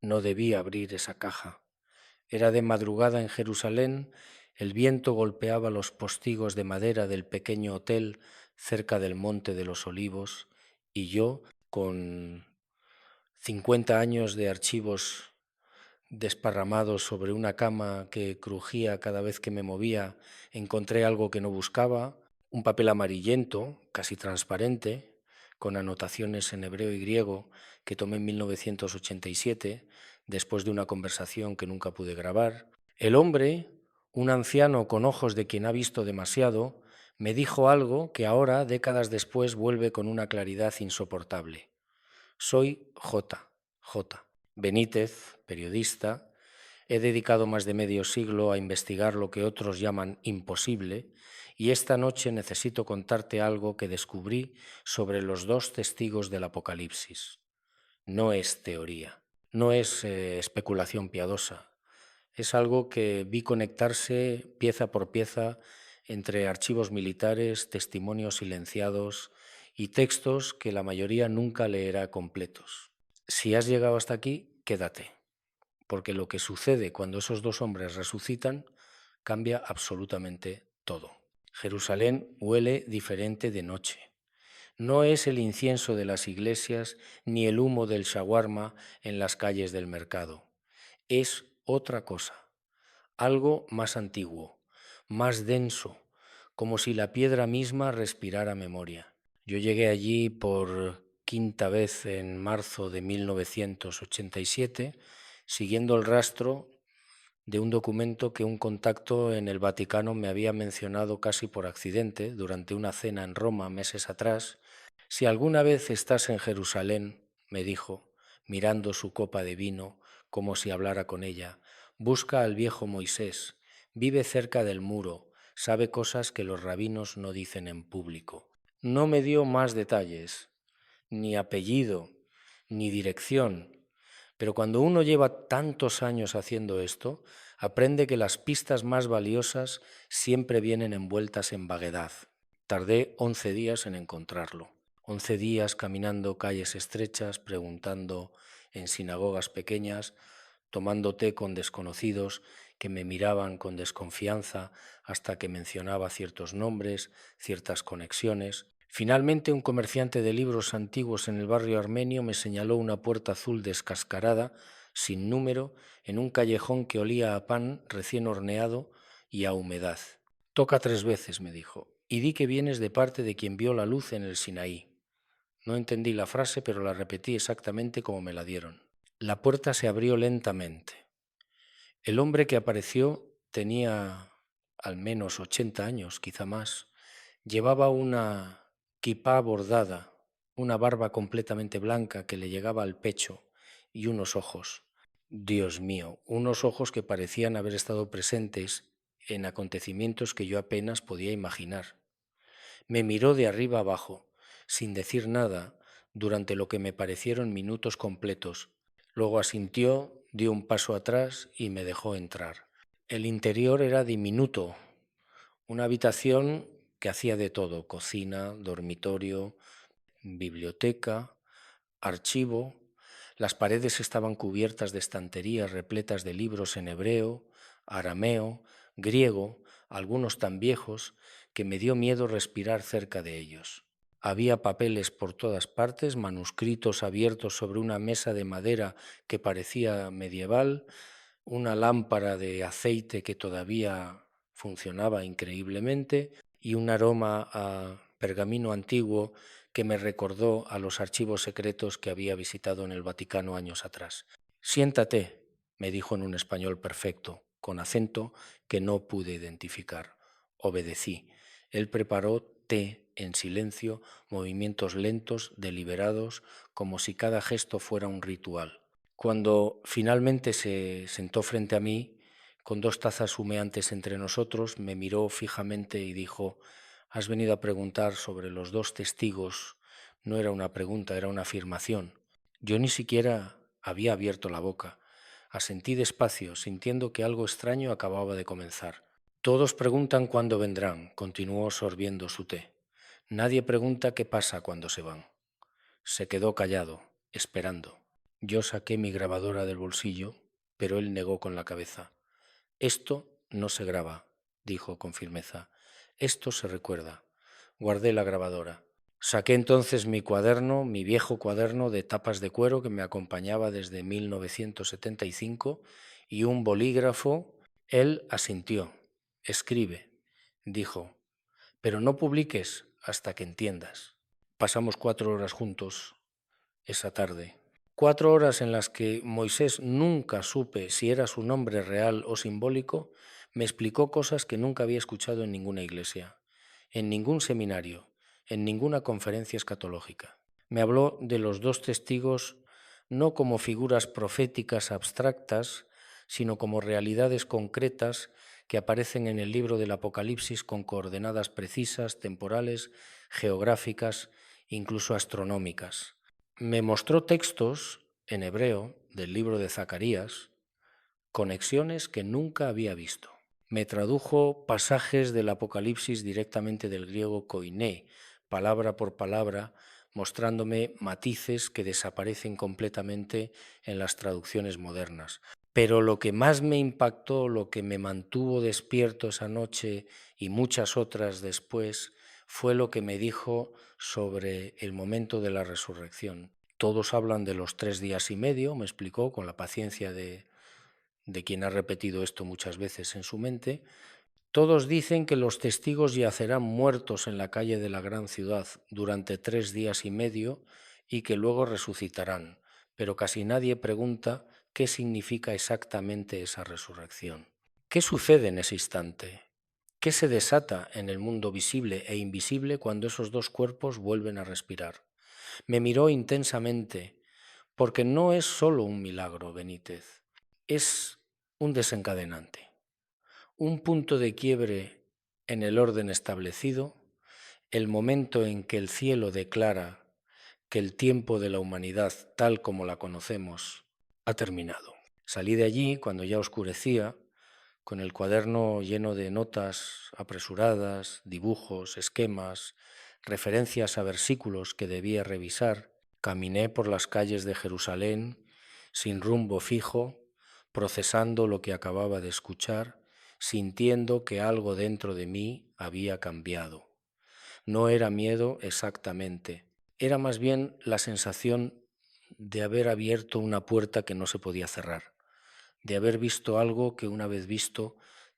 No debí abrir esa caja. Era de madrugada en Jerusalén, el viento golpeaba los postigos de madera del pequeño hotel cerca del Monte de los Olivos y yo, con 50 años de archivos desparramados sobre una cama que crujía cada vez que me movía, encontré algo que no buscaba, un papel amarillento, casi transparente, con anotaciones en hebreo y griego que tomé en 1987, después de una conversación que nunca pude grabar. El hombre, un anciano con ojos de quien ha visto demasiado, me dijo algo que ahora, décadas después, vuelve con una claridad insoportable. Soy J. Benítez, periodista. He dedicado más de medio siglo a investigar lo que otros llaman imposible y esta noche necesito contarte algo que descubrí sobre los dos testigos del Apocalipsis. No es teoría, no es especulación piadosa, es algo que vi conectarse pieza por pieza entre archivos militares, testimonios silenciados y textos que la mayoría nunca leerá completos. Si has llegado hasta aquí, quédate, porque lo que sucede cuando esos dos hombres resucitan cambia absolutamente todo. Jerusalén huele diferente de noche. No es el incienso de las iglesias ni el humo del shawarma en las calles del mercado. Es otra cosa, algo más antiguo, más denso, como si la piedra misma respirara memoria. Yo llegué allí por quinta vez en marzo de 1987, siguiendo el rastro de un documento que un contacto en el Vaticano me había mencionado casi por accidente durante una cena en Roma meses atrás. Si alguna vez estás en Jerusalén, me dijo, mirando su copa de vino como si hablara con ella, busca al viejo Moisés, vive cerca del muro, sabe cosas que los rabinos no dicen en público. No me dio más detalles, ni apellido, ni dirección, pero cuando uno lleva tantos años haciendo esto, aprende que las pistas más valiosas siempre vienen envueltas en vaguedad. Tardé 11 días en encontrarlo. 11 días caminando calles estrechas, preguntando en sinagogas pequeñas, tomando té con desconocidos que me miraban con desconfianza hasta que mencionaba ciertos nombres, ciertas conexiones. Finalmente, un comerciante de libros antiguos en el barrio armenio me señaló una puerta azul descascarada, sin número, en un callejón que olía a pan recién horneado y a humedad. Toca 3 veces, me dijo, y di que vienes de parte de quien vio la luz en el Sinaí. No entendí la frase, pero la repetí exactamente como me la dieron. La puerta se abrió lentamente. El hombre que apareció tenía al menos 80 años, quizá más. Llevaba una kipá bordada, una barba completamente blanca que le llegaba al pecho y unos ojos. Dios mío, unos ojos que parecían haber estado presentes en acontecimientos que yo apenas podía imaginar. Me miró de arriba abajo, sin decir nada, durante lo que me parecieron minutos completos. Luego asintió, dio un paso atrás y me dejó entrar. El interior era diminuto, una habitación que hacía de todo: cocina, dormitorio, biblioteca, archivo. Las paredes estaban cubiertas de estanterías repletas de libros en hebreo, arameo, griego, algunos tan viejos que me dio miedo respirar cerca de ellos. Había papeles por todas partes, manuscritos abiertos sobre una mesa de madera que parecía medieval, una lámpara de aceite que todavía funcionaba increíblemente y un aroma a pergamino antiguo que me recordó a los archivos secretos que había visitado en el Vaticano años atrás. Siéntate, me dijo en un español perfecto, con acento que no pude identificar. Obedecí. Él preparó té en silencio, movimientos lentos, deliberados, como si cada gesto fuera un ritual. Cuando finalmente se sentó frente a mí, con 2 tazas humeantes entre nosotros, me miró fijamente y dijo: «Has venido a preguntar sobre los 2 testigos». No era una pregunta, era una afirmación. Yo ni siquiera había abierto la boca. Asentí despacio, sintiendo que algo extraño acababa de comenzar. «Todos preguntan cuándo vendrán», continuó sorbiendo su té. «Nadie pregunta qué pasa cuando se van». Se quedó callado, esperando. Yo saqué mi grabadora del bolsillo, pero él negó con la cabeza. Esto no se graba, dijo con firmeza. Esto se recuerda. Guardé la grabadora. Saqué entonces mi cuaderno, mi viejo cuaderno de tapas de cuero que me acompañaba desde 1975 y un bolígrafo. Él asintió. Escribe, dijo, pero no publiques hasta que entiendas. Pasamos 4 horas juntos esa tarde. 4 horas en las que Moisés, nunca supe si era su nombre real o simbólico, me explicó cosas que nunca había escuchado en ninguna iglesia, en ningún seminario, en ninguna conferencia escatológica. Me habló de los 2 testigos no como figuras proféticas abstractas, sino como realidades concretas que aparecen en el libro del Apocalipsis con coordenadas precisas, temporales, geográficas, incluso astronómicas. Me mostró textos en hebreo del libro de Zacarías, conexiones que nunca había visto. Me tradujo pasajes del Apocalipsis directamente del griego koiné, palabra por palabra, mostrándome matices que desaparecen completamente en las traducciones modernas. Pero lo que más me impactó, lo que me mantuvo despierto esa noche y muchas otras después, fue lo que me dijo sobre el momento de la resurrección. Todos hablan de los 3 días y medio, me explicó con la paciencia de quien ha repetido esto muchas veces en su mente. Todos dicen que los testigos yacerán muertos en la calle de la gran ciudad durante 3 días y medio y que luego resucitarán, pero casi nadie pregunta qué significa exactamente esa resurrección. ¿Qué sucede en ese instante? ¿Qué se desata en el mundo visible e invisible cuando esos 2 cuerpos vuelven a respirar? Me miró intensamente, porque no es solo un milagro, Benítez, es un desencadenante, un punto de quiebre en el orden establecido, el momento en que el cielo declara que el tiempo de la humanidad, tal como la conocemos, ha terminado. Salí de allí cuando ya oscurecía, con el cuaderno lleno de notas apresuradas, dibujos, esquemas, referencias a versículos que debía revisar. Caminé por las calles de Jerusalén sin rumbo fijo, procesando lo que acababa de escuchar, sintiendo que algo dentro de mí había cambiado. No era miedo exactamente, era más bien la sensación de haber abierto una puerta que no se podía cerrar, de haber visto algo que una vez visto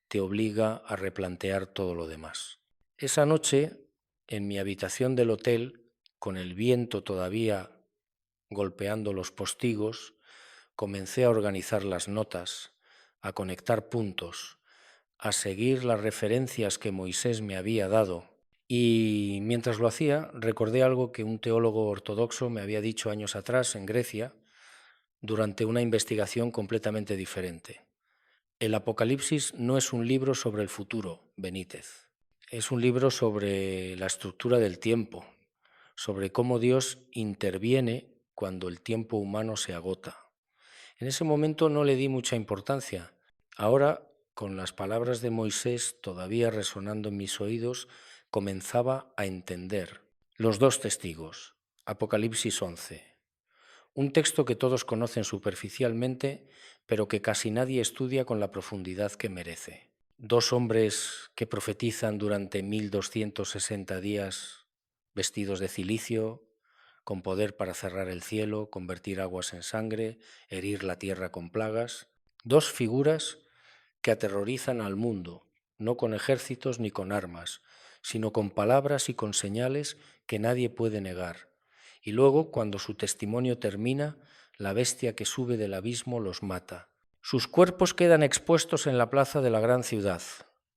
te obliga a replantear todo lo demás. Esa noche, en mi habitación del hotel, con el viento todavía golpeando los postigos, comencé a organizar las notas, a conectar puntos, a seguir las referencias que Moisés me había dado. Y mientras lo hacía, recordé algo que un teólogo ortodoxo me había dicho años atrás en Grecia, durante una investigación completamente diferente. El Apocalipsis no es un libro sobre el futuro, Benítez. Es un libro sobre la estructura del tiempo, sobre cómo Dios interviene cuando el tiempo humano se agota. En ese momento no le di mucha importancia. Ahora, con las palabras de Moisés todavía resonando en mis oídos, comenzaba a entender. Los 2 testigos, Apocalipsis 11. Un texto que todos conocen superficialmente, pero que casi nadie estudia con la profundidad que merece. 2 hombres que profetizan durante 1260 días vestidos de cilicio, con poder para cerrar el cielo, convertir aguas en sangre, herir la tierra con plagas. 2 figuras que aterrorizan al mundo, no con ejércitos ni con armas, sino con palabras y con señales que nadie puede negar. Y luego, cuando su testimonio termina, la bestia que sube del abismo los mata. Sus cuerpos quedan expuestos en la plaza de la gran ciudad,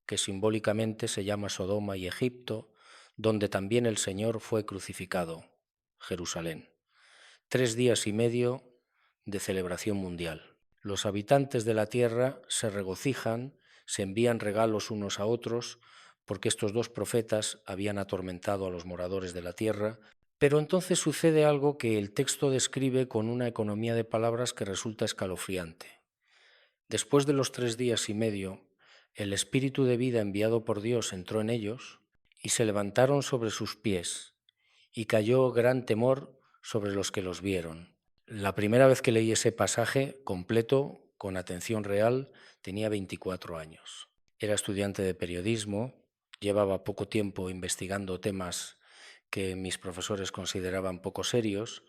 que simbólicamente se llama Sodoma y Egipto, donde también el Señor fue crucificado, Jerusalén. 3 días y medio de celebración mundial. Los habitantes de la tierra se regocijan, se envían regalos unos a otros, porque estos 2 profetas habían atormentado a los moradores de la tierra. Pero entonces sucede algo que el texto describe con una economía de palabras que resulta escalofriante. Después de los 3 días y medio, el espíritu de vida enviado por Dios entró en ellos y se levantaron sobre sus pies, y cayó gran temor sobre los que los vieron. La primera vez que leí ese pasaje completo, con atención real, tenía 24 años. Era estudiante de periodismo, llevaba poco tiempo investigando temas que mis profesores consideraban poco serios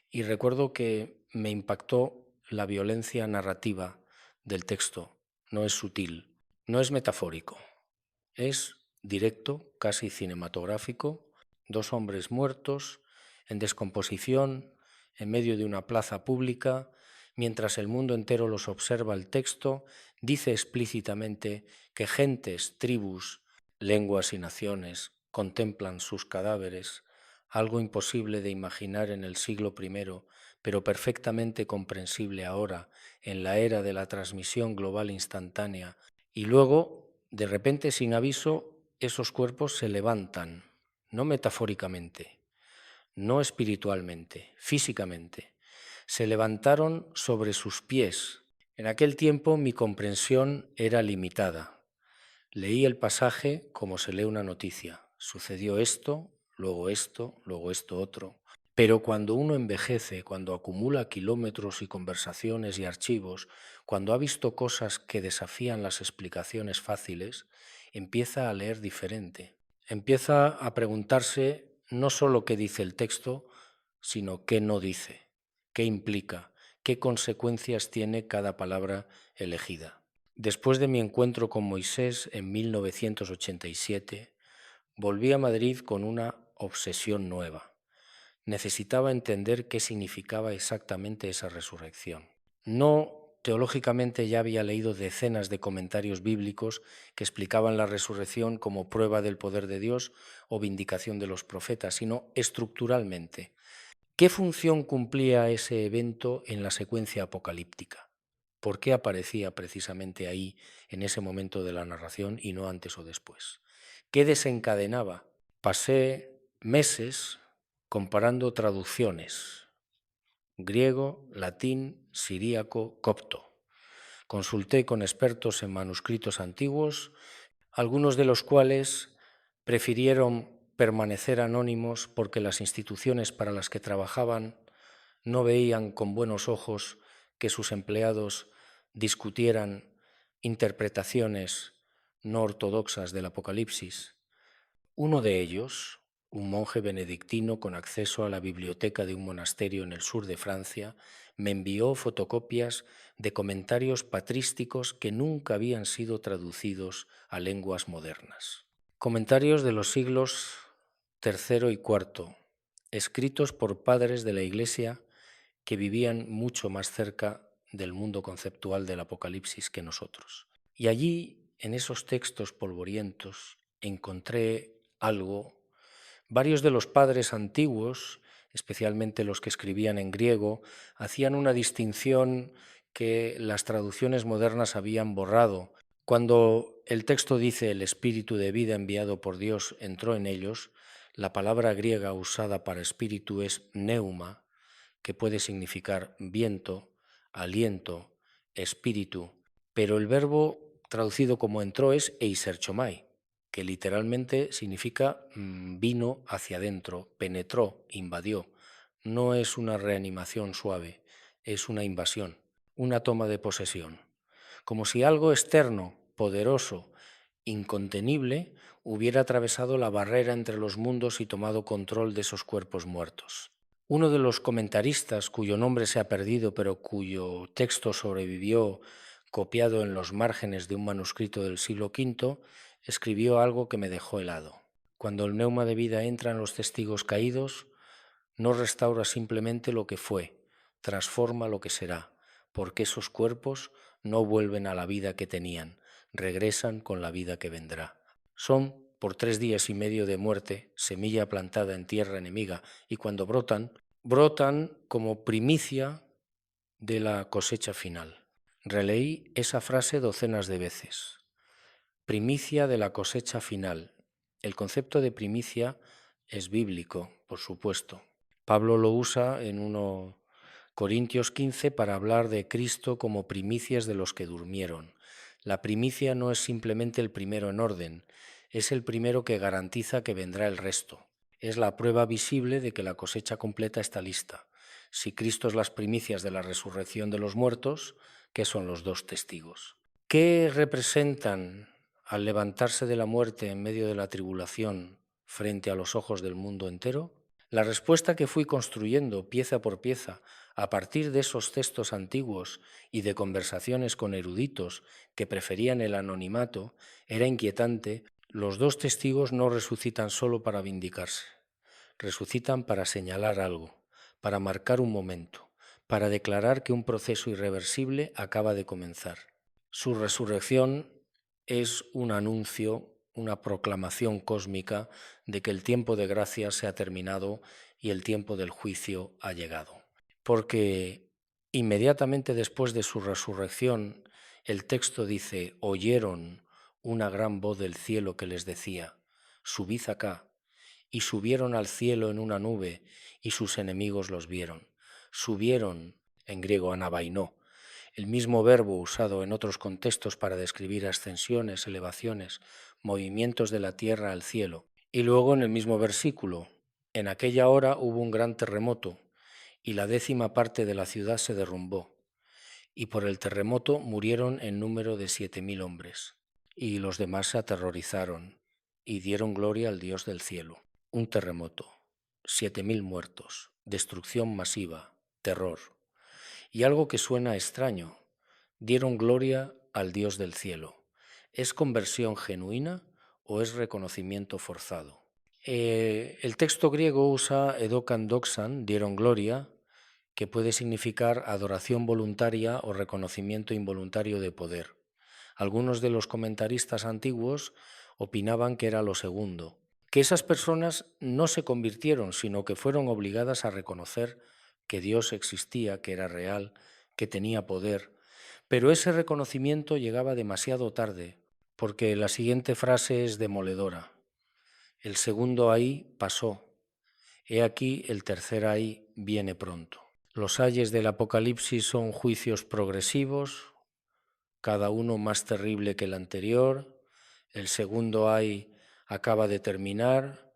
y recuerdo que me impactó la violencia narrativa del texto. No es sutil, no es metafórico, es directo, casi cinematográfico. Dos hombres muertos, en descomposición, en medio de una plaza pública, mientras el mundo entero los observa. El texto dice explícitamente que gentes, tribus, lenguas y naciones contemplan sus cadáveres, algo imposible de imaginar en el siglo I, pero perfectamente comprensible ahora, en la era de la transmisión global instantánea. Y luego, de repente, sin aviso, esos cuerpos se levantan, no metafóricamente, no espiritualmente, físicamente. Se levantaron sobre sus pies. En aquel tiempo mi comprensión era limitada. Leí el pasaje como se lee una noticia. Sucedió esto, luego esto otro. Pero cuando uno envejece, cuando acumula kilómetros y conversaciones y archivos, cuando ha visto cosas que desafían las explicaciones fáciles, empieza a leer diferente. Empieza a preguntarse no solo qué dice el texto, sino qué no dice, qué implica, qué consecuencias tiene cada palabra elegida. Después de mi encuentro con Moisés en 1987, volví a Madrid con una obsesión nueva. Necesitaba entender qué significaba exactamente esa resurrección. No teológicamente ya había leído decenas de comentarios bíblicos que explicaban la resurrección como prueba del poder de Dios o vindicación de los profetas, sino estructuralmente. ¿Qué función cumplía ese evento en la secuencia apocalíptica? ¿Por qué aparecía precisamente ahí, en ese momento de la narración, y no antes o después? ¿Qué desencadenaba? Pasé meses comparando traducciones, griego, latín, siríaco, copto. Consulté con expertos en manuscritos antiguos, algunos de los cuales prefirieron permanecer anónimos porque las instituciones para las que trabajaban no veían con buenos ojos que sus empleados discutieran interpretaciones no ortodoxas del Apocalipsis. Uno de ellos, un monje benedictino con acceso a la biblioteca de un monasterio en el sur de Francia, me envió fotocopias de comentarios patrísticos que nunca habían sido traducidos a lenguas modernas. Comentarios de los siglos III y IV, escritos por padres de la Iglesia que vivían mucho más cerca del mundo conceptual del Apocalipsis que nosotros. Y allí, en esos textos polvorientos, encontré algo. Varios de los padres antiguos, especialmente los que escribían en griego, hacían una distinción que las traducciones modernas habían borrado. Cuando el texto dice el espíritu de vida enviado por Dios entró en ellos, la palabra griega usada para espíritu es pneuma, que puede significar viento, aliento, espíritu, pero el verbo traducido como entró es eiserchomai, que literalmente significa vino hacia adentro, penetró, invadió. No es una reanimación suave, es una invasión, una toma de posesión. Como si algo externo, poderoso, incontenible, hubiera atravesado la barrera entre los mundos y tomado control de esos cuerpos muertos. Uno de los comentaristas, cuyo nombre se ha perdido, pero cuyo texto sobrevivió copiado en los márgenes de un manuscrito del siglo V, escribió algo que me dejó helado. Cuando el pneuma de vida entra en los testigos caídos, no restaura simplemente lo que fue, transforma lo que será, porque esos cuerpos no vuelven a la vida que tenían, regresan con la vida que vendrá. Son, por 3 días y medio de muerte, semilla plantada en tierra enemiga, y cuando brotan, brotan como primicia de la cosecha final. Releí esa frase docenas de veces. Primicia de la cosecha final. El concepto de primicia es bíblico, por supuesto. Pablo lo usa en 1 Corintios 15 para hablar de Cristo como primicias de los que durmieron. La primicia no es simplemente el primero en orden, es el primero que garantiza que vendrá el resto. Es la prueba visible de que la cosecha completa está lista. Si Cristo es las primicias de la resurrección de los muertos, ¿qué son los dos testigos? ¿Qué representan al levantarse de la muerte en medio de la tribulación frente a los ojos del mundo entero? La respuesta que fui construyendo pieza por pieza a partir de esos textos antiguos y de conversaciones con eruditos que preferían el anonimato era inquietante. Los dos testigos no resucitan solo para vindicarse, resucitan para señalar algo, para marcar un momento, para declarar que un proceso irreversible acaba de comenzar. Su resurrección es un anuncio, una proclamación cósmica de que el tiempo de gracia se ha terminado y el tiempo del juicio ha llegado. Porque inmediatamente después de su resurrección, el texto dice, oyeron una gran voz del cielo que les decía, subid acá, y subieron al cielo en una nube, y sus enemigos los vieron. Subieron, en griego anabainó, el mismo verbo usado en otros contextos para describir ascensiones, elevaciones, movimientos de la tierra al cielo. Y luego en el mismo versículo, en aquella hora hubo un gran terremoto, y la 10ª parte de la ciudad se derrumbó, y por el terremoto murieron en número de 7.000 hombres, y los demás se aterrorizaron, y dieron gloria al Dios del cielo. Un terremoto, 7.000 muertos, destrucción masiva, terror. Y algo que suena extraño, dieron gloria al Dios del cielo. ¿Es conversión genuina o es reconocimiento forzado? El texto griego usa edokan doxan, dieron gloria, que puede significar adoración voluntaria o reconocimiento involuntario de poder. Algunos de los comentaristas antiguos opinaban que era lo segundo, que esas personas no se convirtieron, sino que fueron obligadas a reconocer que Dios existía, que era real, que tenía poder. Pero ese reconocimiento llegaba demasiado tarde, porque la siguiente frase es demoledora. El segundo ahí pasó. He aquí el tercer ahí viene pronto. Los ayes del Apocalipsis son juicios progresivos, cada uno más terrible que el anterior. El segundo ay acaba de terminar,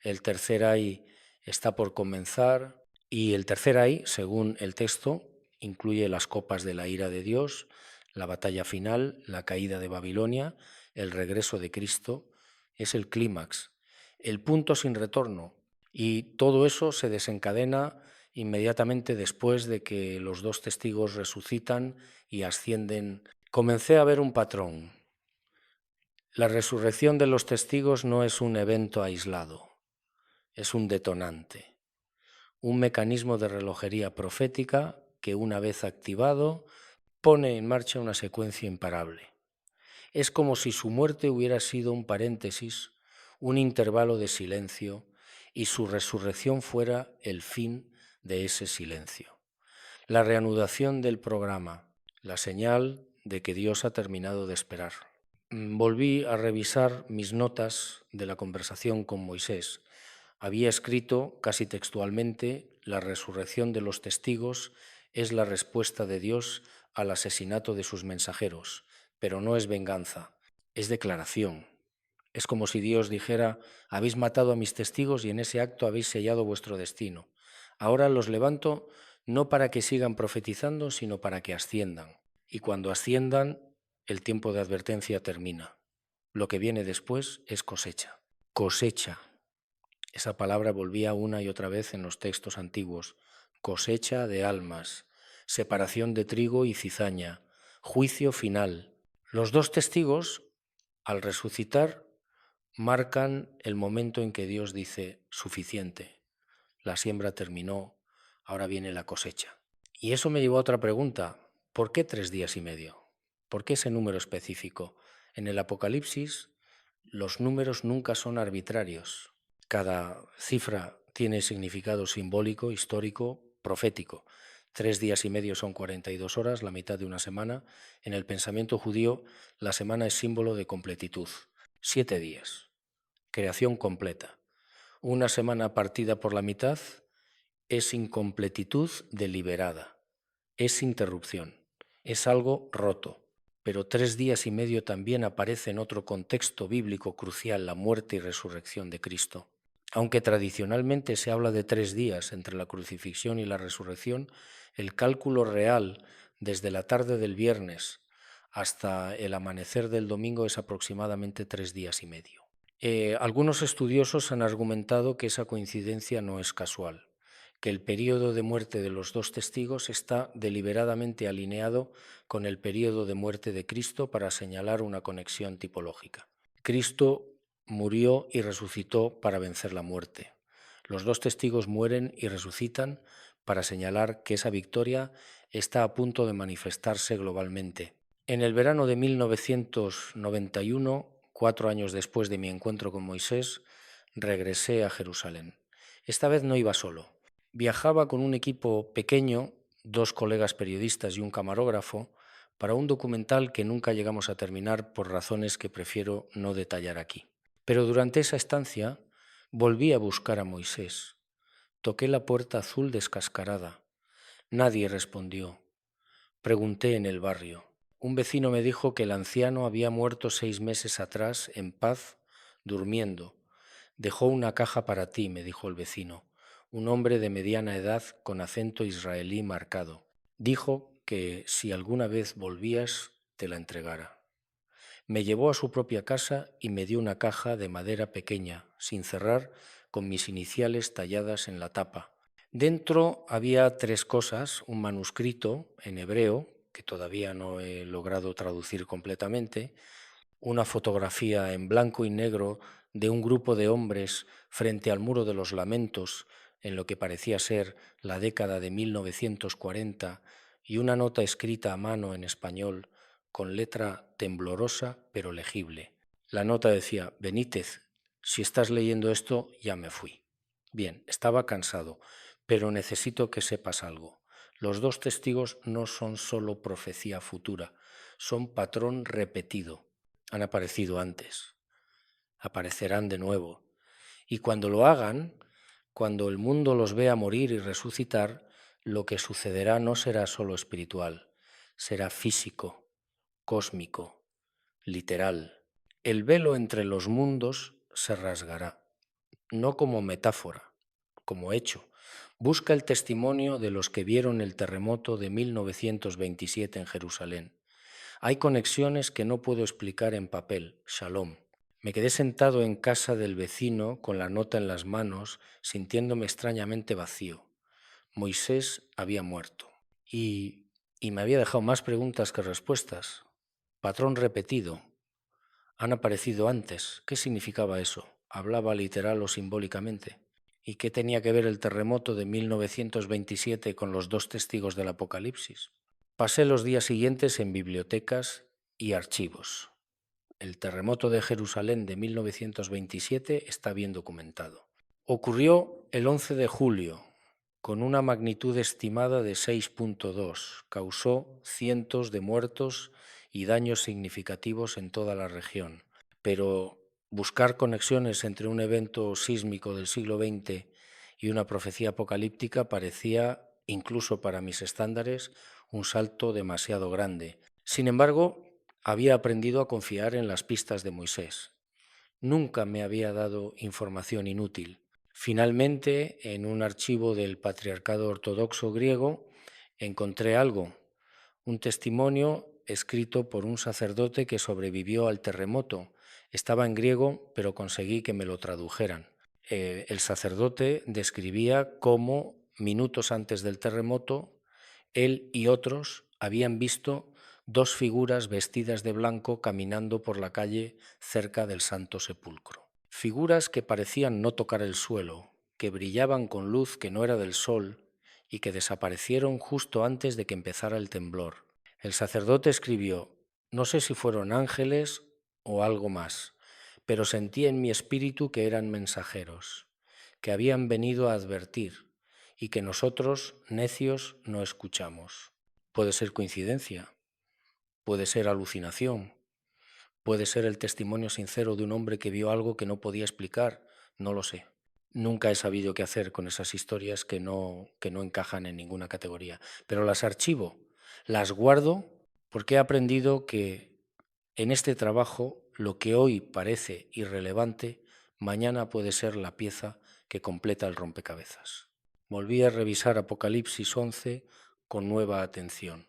el tercer ay está por comenzar, y el tercer ay, según el texto, incluye las copas de la ira de Dios, la batalla final, la caída de Babilonia, el regreso de Cristo. Es el clímax, el punto sin retorno, y todo eso se desencadena inmediatamente después de que los dos testigos resucitan y ascienden. Comencé a ver un patrón. La resurrección de los testigos no es un evento aislado, es un detonante, un mecanismo de relojería profética que, una vez activado, pone en marcha una secuencia imparable. Es como si su muerte hubiera sido un paréntesis, un intervalo de silencio, y su resurrección fuera el fin de ese silencio. La reanudación del programa, la señal de que Dios ha terminado de esperar. Volví a revisar mis notas de la conversación con Moisés. Había escrito casi textualmente: la resurrección de los testigos es la respuesta de Dios al asesinato de sus mensajeros, pero no es venganza, es declaración. Es como si Dios dijera: habéis matado a mis testigos y en ese acto habéis sellado vuestro destino. Ahora los levanto no para que sigan profetizando, sino para que asciendan. Y cuando asciendan, el tiempo de advertencia termina. Lo que viene después es cosecha. Cosecha. Esa palabra volvía una y otra vez en los textos antiguos. Cosecha de almas, separación de trigo y cizaña, juicio final. Los dos testigos, al resucitar, marcan el momento en que Dios dice: suficiente, la siembra terminó, ahora viene la cosecha. Y eso me llevó a otra pregunta: ¿por qué 3 días y medio? ¿Por qué ese número específico? En el Apocalipsis los números nunca son arbitrarios. Cada cifra tiene significado simbólico, histórico, profético. 3 días y medio son 42 horas, la mitad de una semana. En el pensamiento judío, la semana es símbolo de completitud. 7 días, creación completa. Una semana partida por la mitad es incompletitud deliberada, es interrupción, es algo roto. Pero 3 días y medio también aparece en otro contexto bíblico crucial: la muerte y resurrección de Cristo. Aunque tradicionalmente se habla de 3 días entre la crucifixión y la resurrección, el cálculo real desde la tarde del viernes hasta el amanecer del domingo es aproximadamente 3 días y medio. Algunos estudiosos han argumentado que esa coincidencia no es casual, que el período de muerte de los 2 testigos está deliberadamente alineado con el período de muerte de Cristo para señalar una conexión tipológica. Cristo murió y resucitó para vencer la muerte. Los 2 testigos mueren y resucitan para señalar que esa victoria está a punto de manifestarse globalmente. En el verano de 1991, 4 años después de mi encuentro con Moisés, regresé a Jerusalén. Esta vez no iba solo. Viajaba con un equipo pequeño, 2 colegas periodistas y un camarógrafo, para un documental que nunca llegamos a terminar por razones que prefiero no detallar aquí. Pero durante esa estancia volví a buscar a Moisés. Toqué la puerta azul descascarada. Nadie respondió. Pregunté en el barrio. Un vecino me dijo que el anciano había muerto 6 meses atrás en paz, durmiendo. Dejó una caja para ti, me dijo el vecino, un hombre de mediana edad con acento israelí marcado. Dijo que si alguna vez volvías, te la entregara. Me llevó a su propia casa y me dio una caja de madera pequeña, sin cerrar, con mis iniciales talladas en la tapa. Dentro había 3 cosas, un manuscrito en hebreo, que todavía no he logrado traducir completamente, una fotografía en blanco y negro de un grupo de hombres frente al Muro de los Lamentos, en lo que parecía ser la década de 1940, y una nota escrita a mano en español con letra temblorosa pero legible. La nota decía: Benítez, si estás leyendo esto, ya me fui. Bien, estaba cansado, pero necesito que sepas algo. Los 2 testigos no son solo profecía futura, son patrón repetido. Han aparecido antes, aparecerán de nuevo. Y cuando lo hagan, cuando el mundo los vea morir y resucitar, lo que sucederá no será solo espiritual, será físico, cósmico, literal. El velo entre los mundos se rasgará, no como metáfora, como hecho. Busca el testimonio de los que vieron el terremoto de 1927 en Jerusalén. Hay conexiones que no puedo explicar en papel. Shalom. Me quedé sentado en casa del vecino con la nota en las manos, sintiéndome extrañamente vacío. Moisés había muerto y me había dejado más preguntas que respuestas. Patrón repetido. Han aparecido antes. ¿Qué significaba eso? ¿Hablaba literal o simbólicamente? ¿Y qué tenía que ver el terremoto de 1927 con los 2 testigos del Apocalipsis? Pasé los días siguientes en bibliotecas y archivos. El terremoto de Jerusalén de 1927 está bien documentado. Ocurrió el 11 de julio, con una magnitud estimada de 6.2. Causó cientos de muertos y daños significativos en toda la región. Pero buscar conexiones entre un evento sísmico del siglo XX y una profecía apocalíptica parecía, incluso para mis estándares, un salto demasiado grande. Sin embargo, había aprendido a confiar en las pistas de Moisés. Nunca me había dado información inútil. Finalmente, en un archivo del Patriarcado Ortodoxo griego, encontré algo, un testimonio escrito por un sacerdote que sobrevivió al terremoto. Estaba en griego, pero conseguí que me lo tradujeran. El sacerdote describía cómo, minutos antes del terremoto, él y otros habían visto 2 figuras vestidas de blanco caminando por la calle cerca del Santo Sepulcro. Figuras que parecían no tocar el suelo, que brillaban con luz que no era del sol y que desaparecieron justo antes de que empezara el temblor. El sacerdote escribió: no sé si fueron ángeles o algo más, pero sentí en mi espíritu que eran mensajeros, que habían venido a advertir y que nosotros, necios, no escuchamos. Puede ser coincidencia, puede ser alucinación, puede ser el testimonio sincero de un hombre que vio algo que no podía explicar, no lo sé. Nunca he sabido qué hacer con esas historias que no encajan en ninguna categoría, pero las archivo, las guardo porque he aprendido que en este trabajo lo que hoy parece irrelevante, mañana puede ser la pieza que completa el rompecabezas. Volví a revisar Apocalipsis 11 con nueva atención.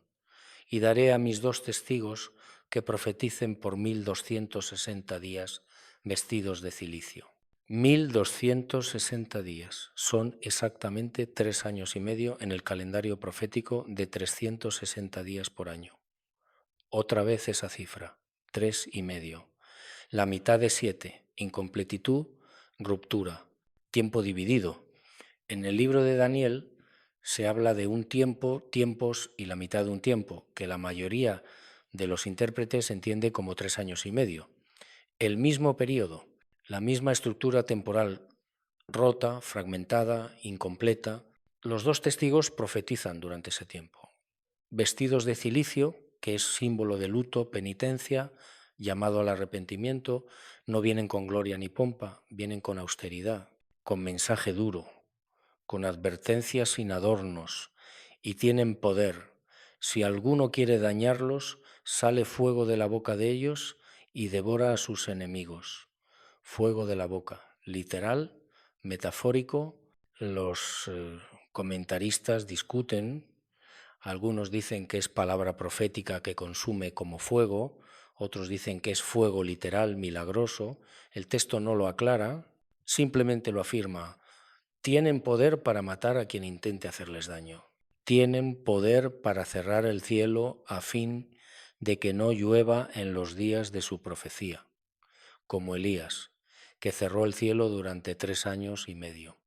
Y daré a mis 2 testigos que profeticen por 1260 días vestidos de cilicio. 1260 días son exactamente 3 años y medio en el calendario profético de 360 días por año. Otra vez esa cifra, 3 y medio. La mitad de 7, incompletitud, ruptura, tiempo dividido. En el libro de Daniel se habla de un tiempo, tiempos y la mitad de un tiempo, que la mayoría de los intérpretes entiende como 3 años y medio. El mismo periodo, la misma estructura temporal rota, fragmentada, incompleta. Los 2 testigos profetizan durante ese tiempo. Vestidos de cilicio, que es símbolo de luto, penitencia, llamado al arrepentimiento, no vienen con gloria ni pompa, vienen con austeridad, con mensaje duro, con advertencias sin adornos, y tienen poder. Si alguno quiere dañarlos, sale fuego de la boca de ellos y devora a sus enemigos. Fuego de la boca, literal, metafórico. Los comentaristas discuten. Algunos dicen que es palabra profética que consume como fuego, otros dicen que es fuego literal, milagroso. El texto no lo aclara, simplemente lo afirma. Tienen poder para matar a quien intente hacerles daño. Tienen poder para cerrar el cielo a fin de que no llueva en los días de su profecía, como Elías, que cerró el cielo durante 3 años y medio.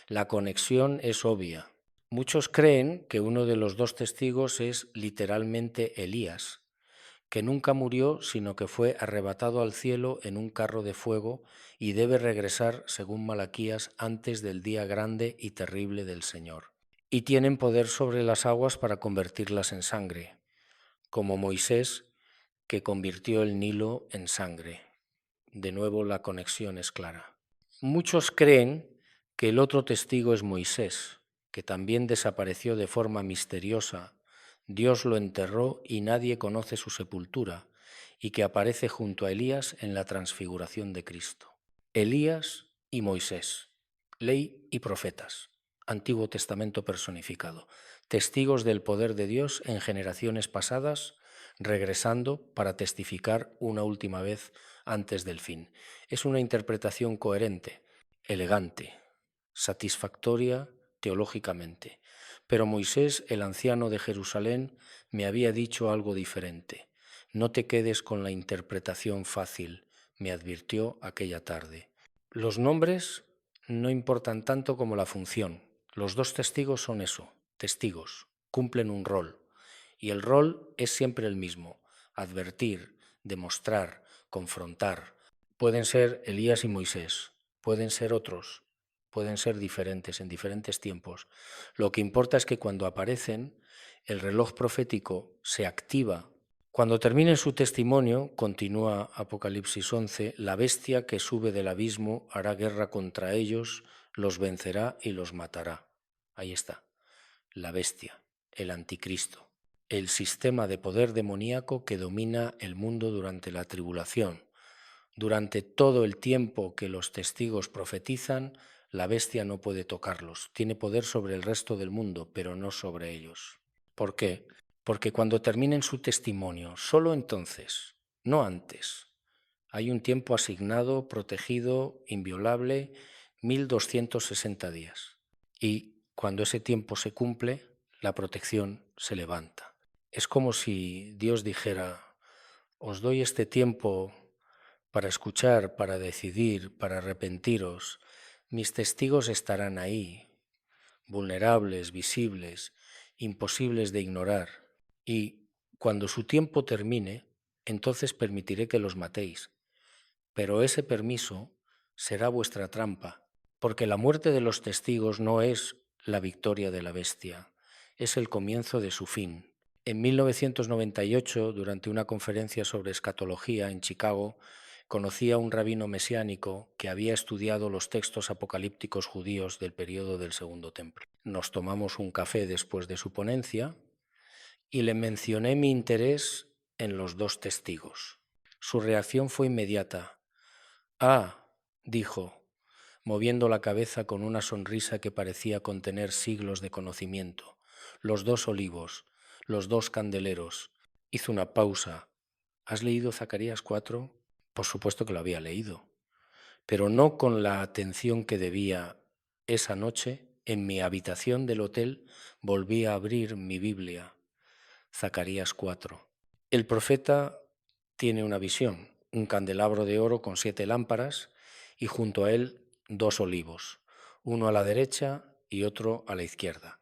La conexión es obvia. Muchos creen que uno de los 2 testigos es literalmente Elías, que nunca murió, sino que fue arrebatado al cielo en un carro de fuego y debe regresar, según Malaquías, antes del día grande y terrible del Señor. Y tienen poder sobre las aguas para convertirlas en sangre, como Moisés, que convirtió el Nilo en sangre. De nuevo la conexión es clara. Muchos creen que el otro testigo es Moisés, que también desapareció de forma misteriosa. Dios lo enterró y nadie conoce su sepultura, y que aparece junto a Elías en la transfiguración de Cristo. Elías y Moisés, ley y profetas, Antiguo Testamento personificado, testigos del poder de Dios en generaciones pasadas, regresando para testificar una última vez antes del fin. Es una interpretación coherente, elegante, satisfactoria teológicamente. Pero Moisés, el anciano de Jerusalén, me había dicho algo diferente. No te quedes con la interpretación fácil, me advirtió aquella tarde. Los nombres no importan tanto como la función. Los 2 testigos son eso, testigos, cumplen un rol. Y el rol es siempre el mismo, advertir, demostrar, confrontar. Pueden ser Elías y Moisés, pueden ser otros, pueden ser diferentes en diferentes tiempos. Lo que importa es que cuando aparecen, el reloj profético se activa. Cuando termine su testimonio, continúa Apocalipsis 11, la bestia que sube del abismo hará guerra contra ellos, los vencerá y los matará. Ahí está, la bestia, el anticristo, el sistema de poder demoníaco que domina el mundo durante la tribulación. Durante todo el tiempo que los testigos profetizan, la bestia no puede tocarlos. Tiene poder sobre el resto del mundo, pero no sobre ellos. ¿Por qué? Porque cuando terminen su testimonio, solo entonces, no antes, hay un tiempo asignado, protegido, inviolable, 1260 días. Y cuando ese tiempo se cumple, la protección se levanta. Es como si Dios dijera, os doy este tiempo para escuchar, para decidir, para arrepentiros. Mis testigos estarán ahí, vulnerables, visibles, imposibles de ignorar. Y cuando su tiempo termine, entonces permitiré que los matéis. Pero ese permiso será vuestra trampa, porque la muerte de los testigos no es la victoria de la bestia, es el comienzo de su fin. En 1998, durante una conferencia sobre escatología en Chicago, conocí a un rabino mesiánico que había estudiado los textos apocalípticos judíos del período del Segundo Templo. Nos tomamos un café después de su ponencia y le mencioné mi interés en los 2 testigos. Su reacción fue inmediata. Ah, dijo, moviendo la cabeza con una sonrisa que parecía contener siglos de conocimiento. Los 2 olivos, los 2 candeleros. Hizo una pausa. ¿Has leído Zacarías 4? Por supuesto que lo había leído, pero no con la atención que debía. Esa noche, en mi habitación del hotel, volví a abrir mi Biblia. Zacarías 4. El profeta tiene una visión, un candelabro de oro con 7 lámparas y junto a él 2 olivos, uno a la derecha y otro a la izquierda.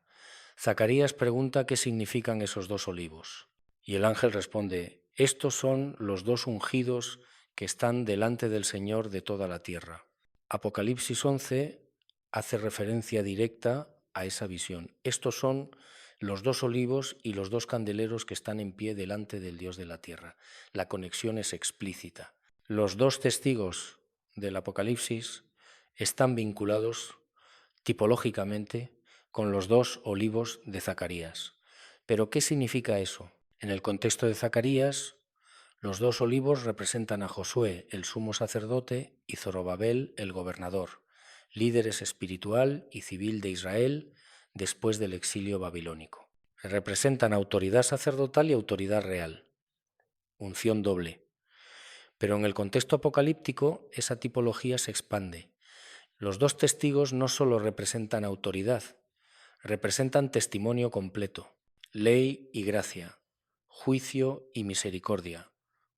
Zacarías pregunta qué significan esos 2 olivos y el ángel responde: estos son los 2 ungidos que están delante del Señor de toda la tierra. Apocalipsis 11 hace referencia directa a esa visión. Estos son los 2 olivos y los 2 candeleros que están en pie delante del Dios de la tierra. La conexión es explícita. Los 2 testigos del Apocalipsis están vinculados tipológicamente con los 2 olivos de Zacarías. ¿Pero qué significa eso? En el contexto de Zacarías, los 2 olivos representan a Josué, el sumo sacerdote, y Zorobabel, el gobernador, líderes espiritual y civil de Israel después del exilio babilónico. Representan autoridad sacerdotal y autoridad real, unción doble. Pero en el contexto apocalíptico, esa tipología se expande. Los 2 testigos no solo representan autoridad, representan testimonio completo, ley y gracia, juicio y misericordia,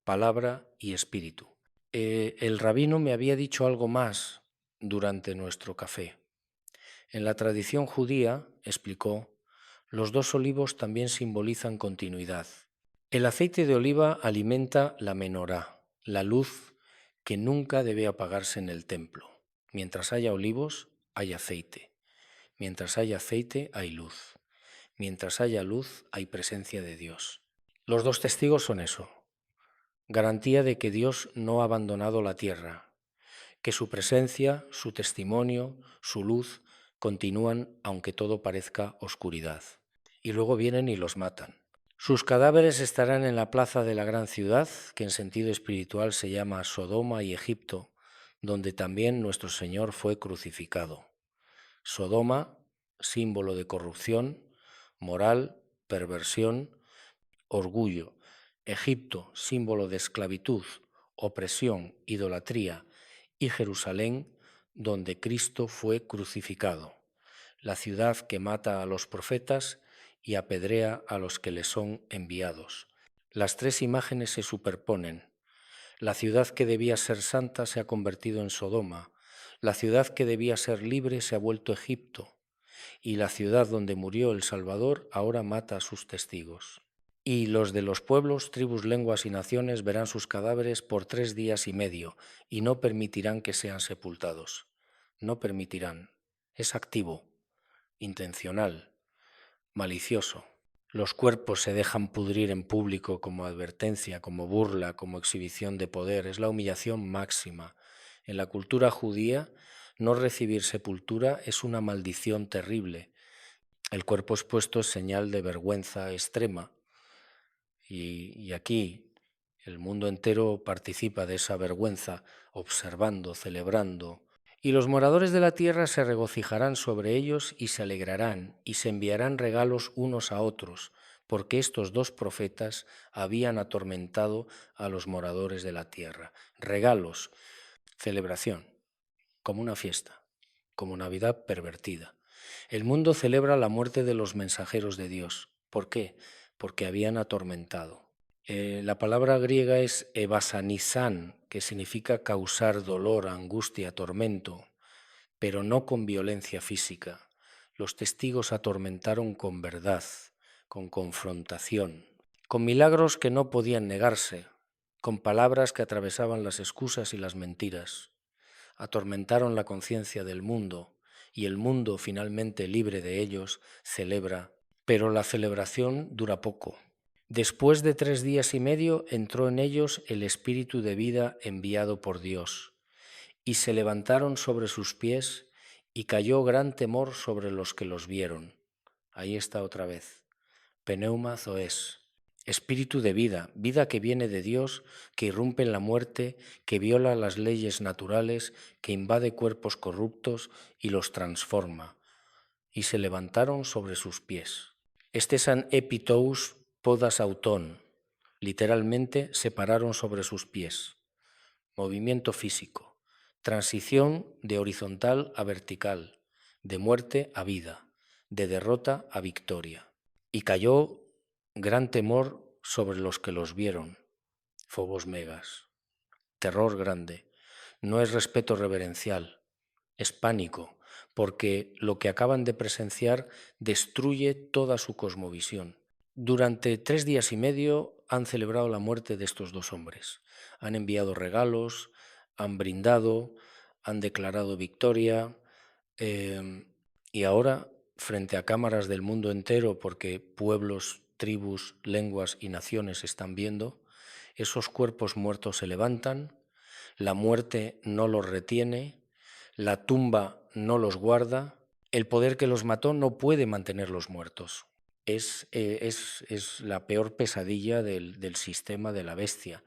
palabra y espíritu. El rabino me había dicho algo más durante nuestro café. En la tradición judía, explicó, los 2 olivos también simbolizan continuidad. El aceite de oliva alimenta la menorá, la luz que nunca debe apagarse en el templo. Mientras haya olivos, hay aceite. Mientras haya aceite, hay luz. Mientras haya luz, hay presencia de Dios. Los 2 testigos son eso, garantía de que Dios no ha abandonado la tierra, que su presencia, su testimonio, su luz continúan aunque todo parezca oscuridad. Y luego vienen y los matan. Sus cadáveres estarán en la plaza de la gran ciudad, que en sentido espiritual se llama Sodoma y Egipto, donde también nuestro Señor fue crucificado. Sodoma, símbolo de corrupción, moral, perversión, orgullo. Egipto, símbolo de esclavitud, opresión, idolatría. Y Jerusalén, donde Cristo fue crucificado. La ciudad que mata a los profetas y apedrea a los que le son enviados. Las 3 imágenes se superponen. La ciudad que debía ser santa se ha convertido en Sodoma. La ciudad que debía ser libre se ha vuelto Egipto. Y la ciudad donde murió el Salvador ahora mata a sus testigos. Y los de los pueblos, tribus, lenguas y naciones verán sus cadáveres por 3 días y medio y no permitirán que sean sepultados. No permitirán. Es activo, intencional, malicioso. Los cuerpos se dejan pudrir en público como advertencia, como burla, como exhibición de poder. Es la humillación máxima. En la cultura judía, no recibir sepultura es una maldición terrible. El cuerpo expuesto es señal de vergüenza extrema. Y aquí el mundo entero participa de esa vergüenza, observando, celebrando. Y los moradores de la tierra se regocijarán sobre ellos y se alegrarán y se enviarán regalos unos a otros, porque estos 2 profetas habían atormentado a los moradores de la tierra. Regalos, celebración, como una fiesta, como Navidad pervertida. El mundo celebra la muerte de los mensajeros de Dios. ¿Por qué? Porque habían atormentado. La palabra griega es ebasanizán, que significa causar dolor, angustia, tormento, pero no con violencia física. Los testigos atormentaron con verdad, con confrontación, con milagros que no podían negarse, con palabras que atravesaban las excusas y las mentiras. Atormentaron la conciencia del mundo y el mundo, finalmente libre de ellos, celebra, pero la celebración dura poco. Después de 3 días y medio entró en ellos el espíritu de vida enviado por Dios, y se levantaron sobre sus pies y cayó gran temor sobre los que los vieron. Ahí está otra vez. Pneuma zoes. espíritu de vida, vida que viene de Dios, que irrumpe en la muerte, que viola las leyes naturales, que invade cuerpos corruptos y los transforma. Y se levantaron sobre sus pies. Este San epitous podas autón, literalmente se pararon sobre sus pies. Movimiento físico, transición de horizontal a vertical, de muerte a vida, de derrota a victoria. Y cayó gran temor sobre los que los vieron, Phobos Megas. Terror grande. No es respeto reverencial, es pánico, porque lo que acaban de presenciar destruye toda su cosmovisión. Durante 3 días y medio han celebrado la muerte de estos dos hombres. Han enviado regalos, han brindado, han declarado victoria y ahora, frente a cámaras del mundo entero, porque pueblos, tribus, lenguas y naciones están viendo, esos cuerpos muertos se levantan, la muerte no los retiene, la tumba no los guarda, el poder que los mató no puede mantenerlos muertos. Es la peor pesadilla del sistema de la bestia,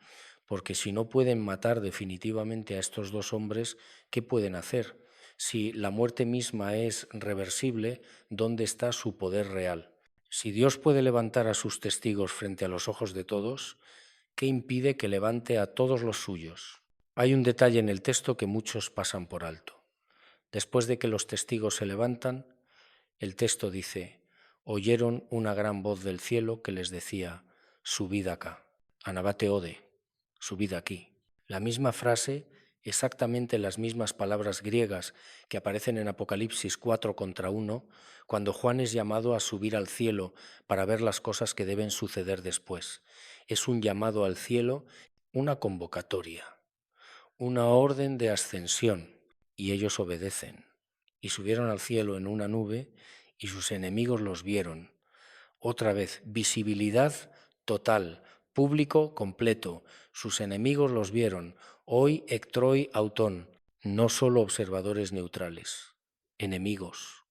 porque si no pueden matar definitivamente a estos dos hombres, ¿qué pueden hacer? Si la muerte misma es reversible, ¿dónde está su poder real? Si Dios puede levantar a sus testigos frente a los ojos de todos, ¿qué impide que levante a todos los suyos? Hay un detalle en el texto que muchos pasan por alto. Después de que los testigos se levantan, el texto dice: oyeron una gran voz del cielo que les decía: subid acá, anabate ode, subid aquí. La misma frase, exactamente las mismas palabras griegas que aparecen en Apocalipsis 4:1, cuando Juan es llamado a subir al cielo para ver las cosas que deben suceder después. Es un llamado al cielo, una convocatoria, una orden de ascensión, y ellos obedecen. Y subieron al cielo en una nube, y sus enemigos los vieron. Otra vez, visibilidad total, público completo. Sus enemigos los vieron. Hoy ectroi autón, no solo observadores neutrales, enemigos,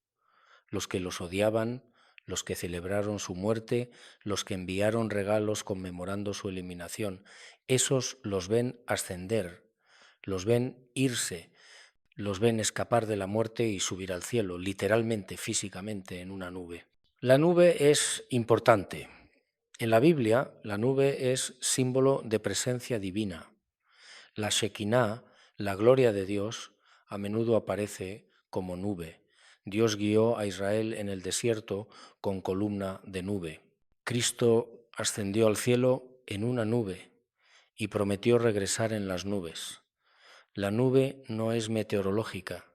los que los odiaban, los que celebraron su muerte, los que enviaron regalos conmemorando su eliminación. Esos los ven ascender, los ven irse, los ven escapar de la muerte y subir al cielo, literalmente, físicamente, en una nube. La nube es importante. En la Biblia, la nube es símbolo de presencia divina. La Shekinah, la gloria de Dios, a menudo aparece como nube. Dios guió a Israel en el desierto con columna de nube. Cristo ascendió al cielo en una nube y prometió regresar en las nubes. La nube no es meteorológica,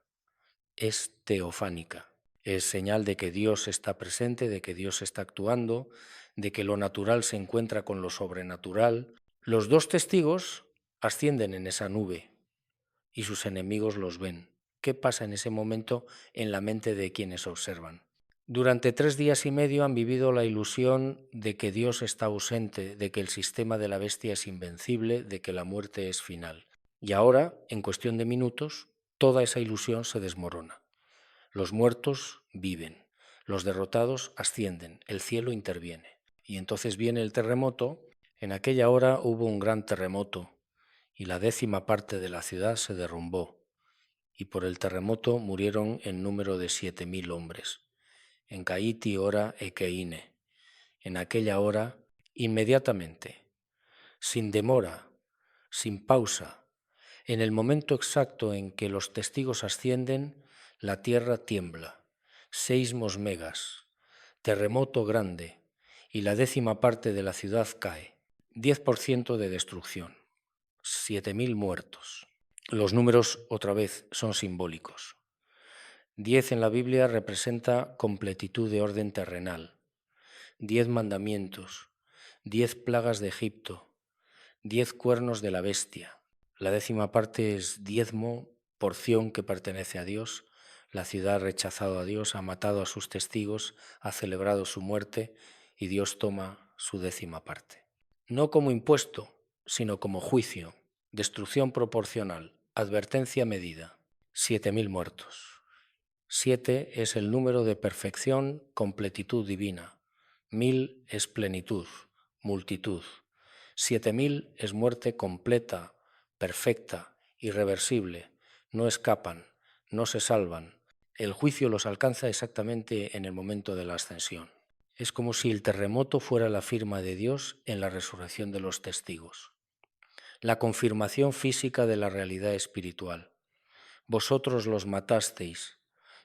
es teofánica. Es señal de que Dios está presente, de que Dios está actuando, de que lo natural se encuentra con lo sobrenatural. Los dos testigos ascienden en esa nube y sus enemigos los ven. ¿Qué pasa en ese momento en la mente de quienes observan? Durante 3 días y medio han vivido la ilusión de que Dios está ausente, de que el sistema de la bestia es invencible, de que la muerte es final. Y ahora, en cuestión de minutos, toda esa ilusión se desmorona. Los muertos viven, los derrotados ascienden, el cielo interviene. Y entonces viene el terremoto. En aquella hora hubo un gran terremoto y la 10ª parte de la ciudad se derrumbó. Y por el terremoto murieron en número de 7.000 hombres. En Caiti ora ekeine. En aquella hora, inmediatamente, sin demora, sin pausa, en el momento exacto en que los testigos ascienden, la tierra tiembla. Seismos megas, terremoto grande, y la 10ª parte de la ciudad cae. 10% de destrucción, 7.000 muertos. Los números, otra vez, son simbólicos. 10 en la Biblia representa completitud de orden terrenal. 10 mandamientos, 10 plagas de Egipto, 10 cuernos de la bestia. La 10ª parte es diezmo, porción que pertenece a Dios. La ciudad ha rechazado a Dios, ha matado a sus testigos, ha celebrado su muerte y Dios toma su 10ª parte. No como impuesto, sino como juicio, destrucción proporcional, advertencia medida. 7.000 muertos. 7 es el número de perfección, completitud divina. 1000 es plenitud, multitud. 7.000 es muerte completa, perfecta, irreversible. No escapan, no se salvan. El juicio los alcanza exactamente en el momento de la ascensión. Es como si el terremoto fuera la firma de Dios en la resurrección de los testigos. La confirmación física de la realidad espiritual. Vosotros los matasteis,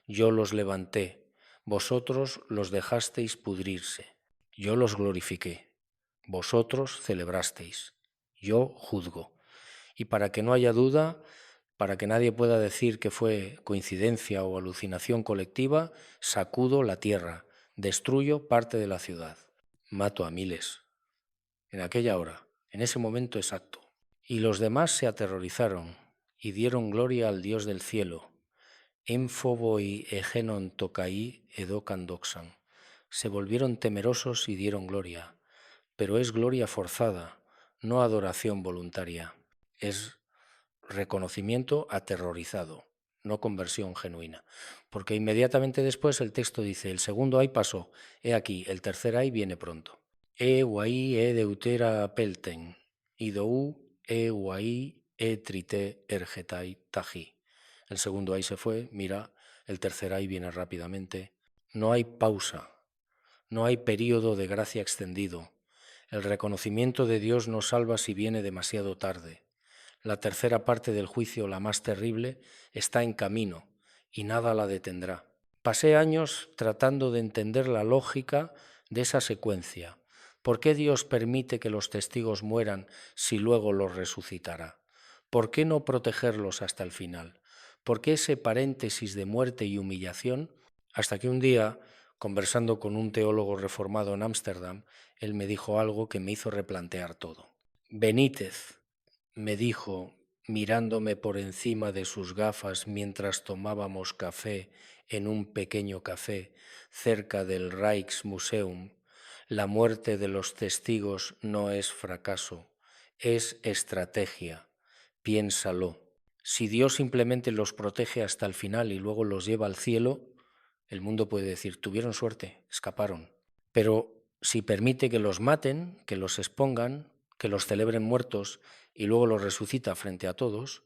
yo los levanté, vosotros los dejasteis pudrirse, yo los glorifiqué, vosotros celebrasteis, yo juzgo. Y para que no haya duda, para que nadie pueda decir que fue coincidencia o alucinación colectiva, sacudo la tierra, destruyo parte de la ciudad, mato a miles. En aquella hora, en ese momento exacto. Y los demás se aterrorizaron y dieron gloria al Dios del cielo. Énfoboi egenon tocaí edocan doxan. Se volvieron temerosos y dieron gloria, pero es gloria forzada, no adoración voluntaria. Es reconocimiento aterrorizado, no conversión genuina. Porque inmediatamente después el texto dice, el segundo ay pasó, he aquí, el tercer ay viene pronto. Guaí deutera pelten, idou guaí trité ergetai taji. El segundo ay se fue, mira, el tercer ay viene rápidamente. No hay pausa, no hay período de gracia extendido. El reconocimiento de Dios no salva si viene demasiado tarde. La tercera parte del juicio, la más terrible, está en camino y nada la detendrá. Pasé años tratando de entender la lógica de esa secuencia. ¿Por qué Dios permite que los testigos mueran si luego los resucitará? ¿Por qué no protegerlos hasta el final? ¿Por qué ese paréntesis de muerte y humillación? Hasta que un día, conversando con un teólogo reformado en Ámsterdam, él me dijo algo que me hizo replantear todo. Benítez, me dijo, mirándome por encima de sus gafas mientras tomábamos café en un pequeño café cerca del Rijksmuseum, la muerte de los testigos no es fracaso, es estrategia. Piénsalo. Si Dios simplemente los protege hasta el final y luego los lleva al cielo, el mundo puede decir, tuvieron suerte, escaparon. Pero si permite que los maten, que los expongan, que los celebren muertos y luego los resucita frente a todos,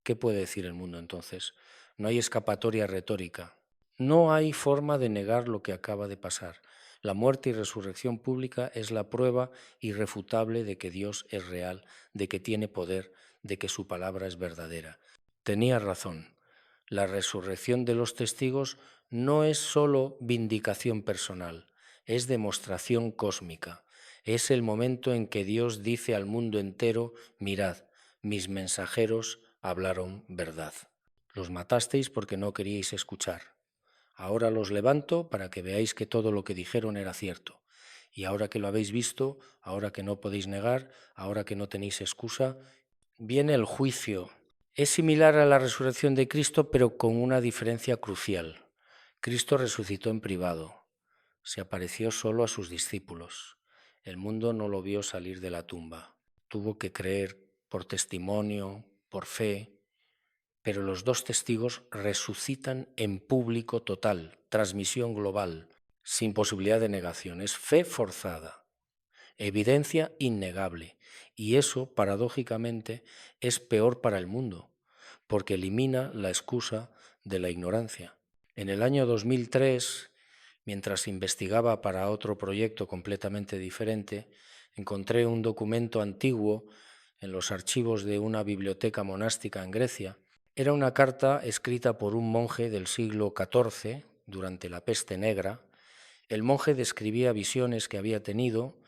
¿qué puede decir el mundo entonces? No hay escapatoria retórica. No hay forma de negar lo que acaba de pasar. La muerte y resurrección pública es la prueba irrefutable de que Dios es real, de que tiene poder, de que su palabra es verdadera. Tenía razón. La resurrección de los testigos no es solo vindicación personal, es demostración cósmica. Es el momento en que Dios dice al mundo entero, mirad, mis mensajeros hablaron verdad. Los matasteis porque no queríais escuchar. Ahora los levanto para que veáis que todo lo que dijeron era cierto. Y ahora que lo habéis visto, ahora que no podéis negar, ahora que no tenéis excusa, viene el juicio. Es similar a la resurrección de Cristo, pero con una diferencia crucial. Cristo resucitó en privado. Se apareció solo a sus discípulos. El mundo no lo vio salir de la tumba. Tuvo que creer por testimonio, por fe, pero los dos testigos resucitan en público total, transmisión global, sin posibilidad de negación. Es fe forzada, evidencia innegable. Y eso, paradójicamente, es peor para el mundo, porque elimina la excusa de la ignorancia. En el año 2003, mientras investigaba para otro proyecto completamente diferente, encontré un documento antiguo en los archivos de una biblioteca monástica en Grecia. Era una carta escrita por un monje del siglo XIV, durante la peste negra. El monje describía visiones que había tenido,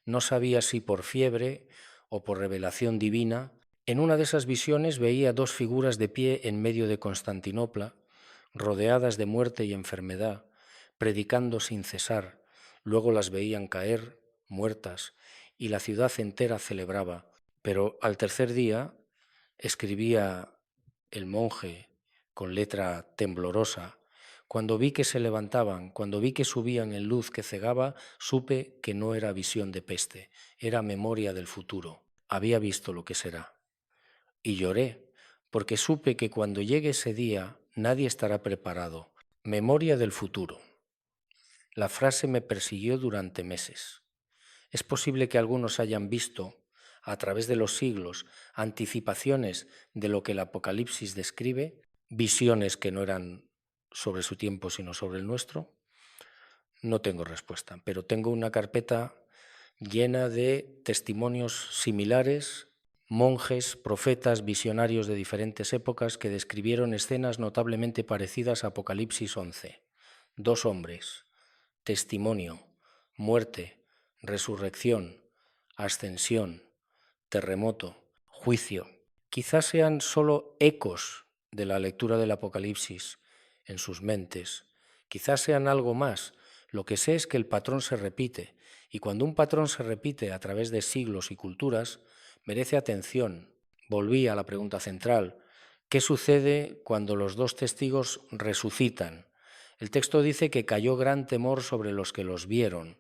no sabía si por fiebre o por revelación divina. En una de esas visiones veía dos figuras de pie en medio de Constantinopla, rodeadas de muerte y enfermedad, predicando sin cesar. Luego las veían caer, muertas, y la ciudad entera celebraba. Pero al tercer día escribía el monje con letra temblorosa: cuando vi que se levantaban, cuando vi que subían en luz que cegaba, supe que no era visión de peste, era memoria del futuro. Había visto lo que será. Y lloré, porque supe que cuando llegue ese día nadie estará preparado. Memoria del futuro. La frase me persiguió durante meses. Es posible que algunos hayan visto, a través de los siglos, anticipaciones de lo que el Apocalipsis describe, visiones que no eran sobre su tiempo, sino sobre el nuestro. No tengo respuesta, pero tengo una carpeta llena de testimonios similares, monjes, profetas, visionarios de diferentes épocas que describieron escenas notablemente parecidas a Apocalipsis 11. 2 hombres, testimonio, muerte, resurrección, ascensión, terremoto, juicio. Quizás sean solo ecos de la lectura del Apocalipsis en sus mentes. Quizás sean algo más. Lo que sé es que el patrón se repite, y cuando un patrón se repite a través de siglos y culturas, merece atención. Volví a la pregunta central. ¿Qué sucede cuando los 2 testigos resucitan? El texto dice que cayó gran temor sobre los que los vieron.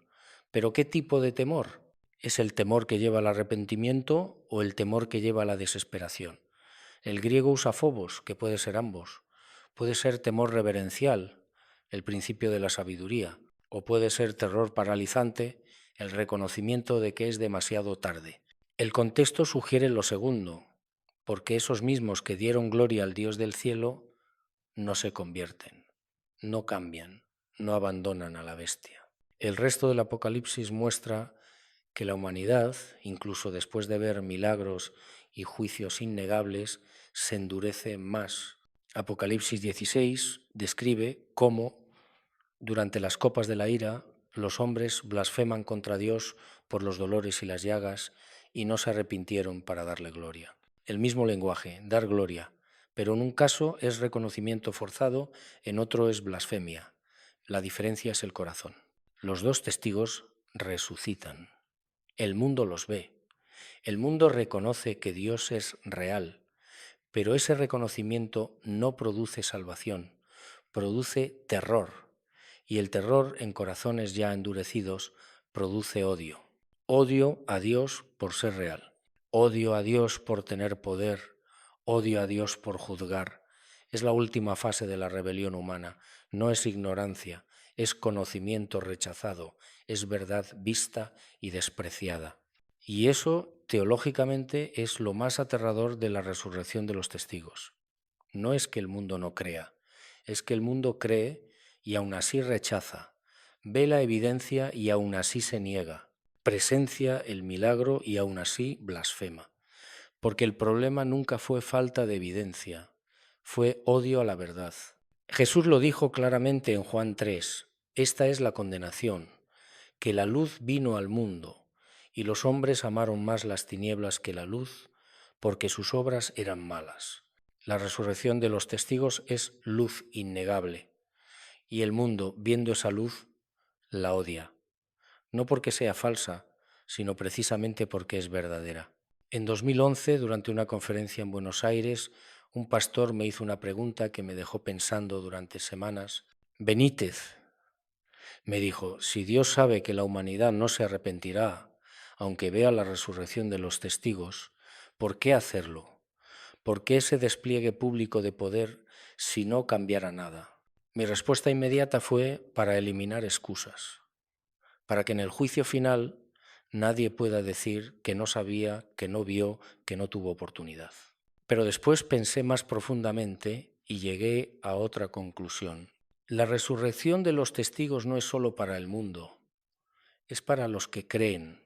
¿Pero qué tipo de temor? ¿Es el temor que lleva al arrepentimiento o el temor que lleva a la desesperación? El griego usa phobos, que puede ser ambos. Puede ser temor reverencial, el principio de la sabiduría, o puede ser terror paralizante, el reconocimiento de que es demasiado tarde. El contexto sugiere lo segundo, porque esos mismos que dieron gloria al Dios del cielo no se convierten, no cambian, no abandonan a la bestia. El resto del Apocalipsis muestra que la humanidad, incluso después de ver milagros y juicios innegables, se endurece más. Apocalipsis 16 describe cómo, durante las copas de la ira, los hombres blasfeman contra Dios por los dolores y las llagas y no se arrepintieron para darle gloria. El mismo lenguaje, dar gloria, pero en un caso es reconocimiento forzado, en otro es blasfemia. La diferencia es el corazón. Los 2 testigos resucitan. El mundo los ve. El mundo reconoce que Dios es real, pero ese reconocimiento no produce salvación, produce terror. Y el terror en corazones ya endurecidos produce odio. Odio a Dios por ser real. Odio a Dios por tener poder. Odio a Dios por juzgar. Es la última fase de la rebelión humana. No es ignorancia, es conocimiento rechazado, es verdad vista y despreciada. Y eso, teológicamente, es lo más aterrador de la resurrección de los testigos. No es que el mundo no crea, es que el mundo cree y aún así rechaza, ve la evidencia y aún así se niega, presencia el milagro y aún así blasfema. Porque el problema nunca fue falta de evidencia, fue odio a la verdad. Jesús lo dijo claramente en Juan 3, esta es la condenación, que la luz vino al mundo, y los hombres amaron más las tinieblas que la luz, porque sus obras eran malas. La resurrección de los testigos es luz innegable, y el mundo, viendo esa luz, la odia, no porque sea falsa, sino precisamente porque es verdadera. En 2011, durante una conferencia en Buenos Aires, un pastor me hizo una pregunta que me dejó pensando durante semanas. Benítez, me dijo, si Dios sabe que la humanidad no se arrepentirá, aunque vea la resurrección de los testigos, ¿por qué hacerlo? ¿Por qué ese despliegue público de poder si no cambiara nada? Mi respuesta inmediata fue para eliminar excusas, para que en el juicio final nadie pueda decir que no sabía, que no vio, que no tuvo oportunidad. Pero después pensé más profundamente y llegué a otra conclusión. La resurrección de los testigos no es solo para el mundo, es para los que creen,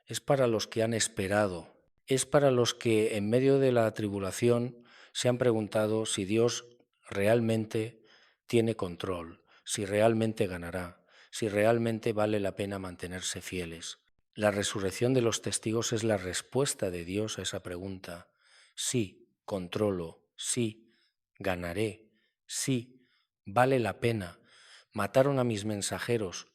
es para los que han esperado, es para los que en medio de la tribulación se han preguntado si Dios realmente tiene control, si realmente ganará, si realmente vale la pena mantenerse fieles. La resurrección de los testigos es la respuesta de Dios a esa pregunta. Sí, controlo, sí, ganaré, sí, vale la pena. Mataron a mis mensajeros,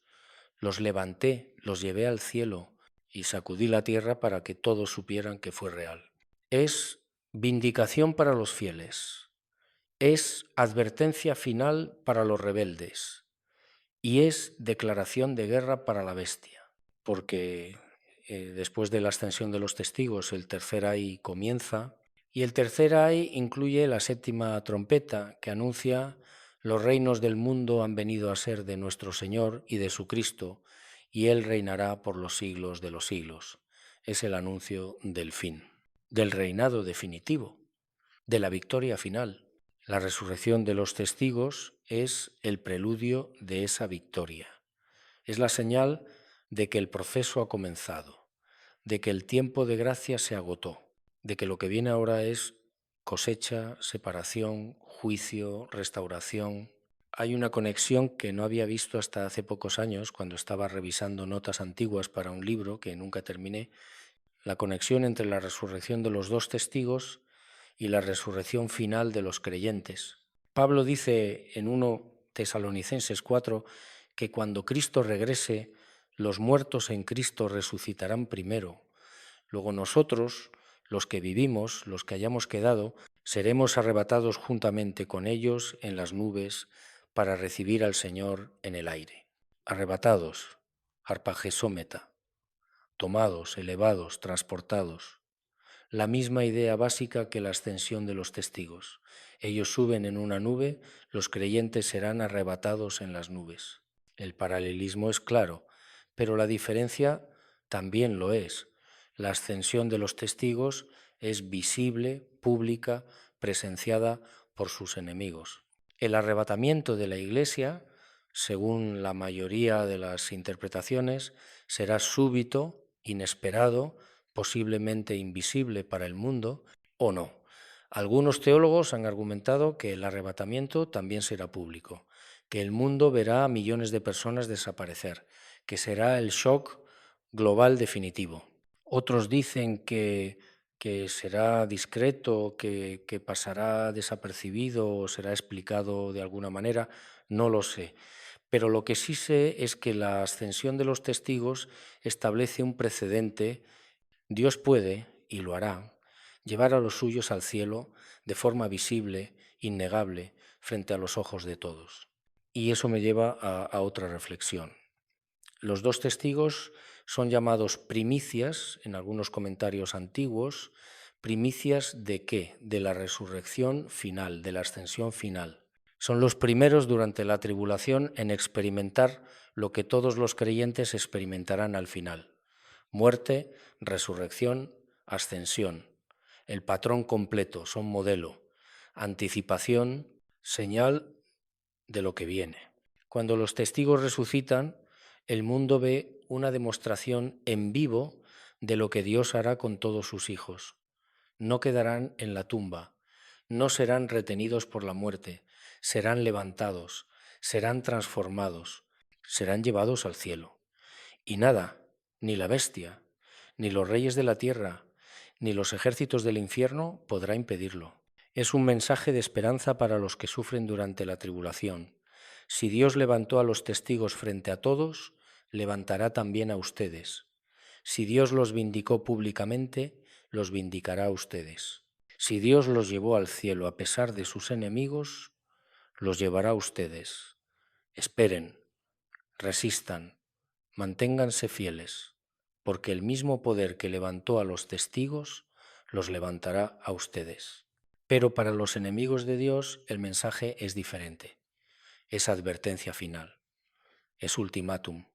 los levanté, los llevé al cielo y sacudí la tierra para que todos supieran que fue real. Es vindicación para los fieles, es advertencia final para los rebeldes y es declaración de guerra para la bestia, porque después de la ascensión de los testigos el tercer ay comienza y el tercer ay incluye la séptima trompeta que anuncia los reinos del mundo han venido a ser de nuestro Señor y de su Cristo y Él reinará por los siglos de los siglos. Es el anuncio del fin, del reinado definitivo, de la victoria final. La resurrección de los testigos es el preludio de esa victoria. Es la señal de que el proceso ha comenzado, de que el tiempo de gracia se agotó, de que lo que viene ahora es cosecha, separación, juicio, restauración. Hay una conexión que no había visto hasta hace pocos años, cuando estaba revisando notas antiguas para un libro que nunca terminé, la conexión entre la resurrección de los dos testigos y la resurrección final de los creyentes. Pablo dice en 1 Tesalonicenses 4 que cuando Cristo regrese, los muertos en Cristo resucitarán primero. Luego nosotros, los que vivimos, los que hayamos quedado, seremos arrebatados juntamente con ellos en las nubes para recibir al Señor en el aire. Arrebatados, arpagesómeta, tomados, elevados, transportados. La misma idea básica que la ascensión de los testigos. Ellos suben en una nube, los creyentes serán arrebatados en las nubes. El paralelismo es claro, pero la diferencia también lo es. La ascensión de los testigos es visible, pública, presenciada por sus enemigos. El arrebatamiento de la Iglesia, según la mayoría de las interpretaciones, será súbito, inesperado, posiblemente invisible para el mundo, o no. Algunos teólogos han argumentado que el arrebatamiento también será público, que el mundo verá a millones de personas desaparecer, que será el shock global definitivo. Otros dicen que será discreto, que pasará desapercibido o será explicado de alguna manera, no lo sé. Pero lo que sí sé es que la ascensión de los testigos establece un precedente. Dios puede, y lo hará, llevar a los suyos al cielo de forma visible, innegable, frente a los ojos de todos. Y eso me lleva a otra reflexión. Los dos testigos son llamados primicias, en algunos comentarios antiguos. ¿Primicias de qué? De la resurrección final, de la ascensión final. Son los primeros durante la tribulación en experimentar lo que todos los creyentes experimentarán al final. Muerte, resurrección, ascensión. El patrón completo, son modelo. Anticipación, señal de lo que viene. Cuando los testigos resucitan, el mundo ve una demostración en vivo de lo que Dios hará con todos sus hijos. No quedarán en la tumba, no serán retenidos por la muerte, serán levantados, serán transformados, serán llevados al cielo. Y nada, ni la bestia, ni los reyes de la tierra, ni los ejércitos del infierno podrá impedirlo. Es un mensaje de esperanza para los que sufren durante la tribulación. Si Dios levantó a los testigos frente a todos, levantará también a ustedes. Si Dios los vindicó públicamente, los vindicará a ustedes. Si Dios los llevó al cielo a pesar de sus enemigos, los llevará a ustedes. Esperen, resistan, manténganse fieles, porque el mismo poder que levantó a los testigos los levantará a ustedes. Pero para los enemigos de Dios el mensaje es diferente. Es advertencia final, es ultimátum.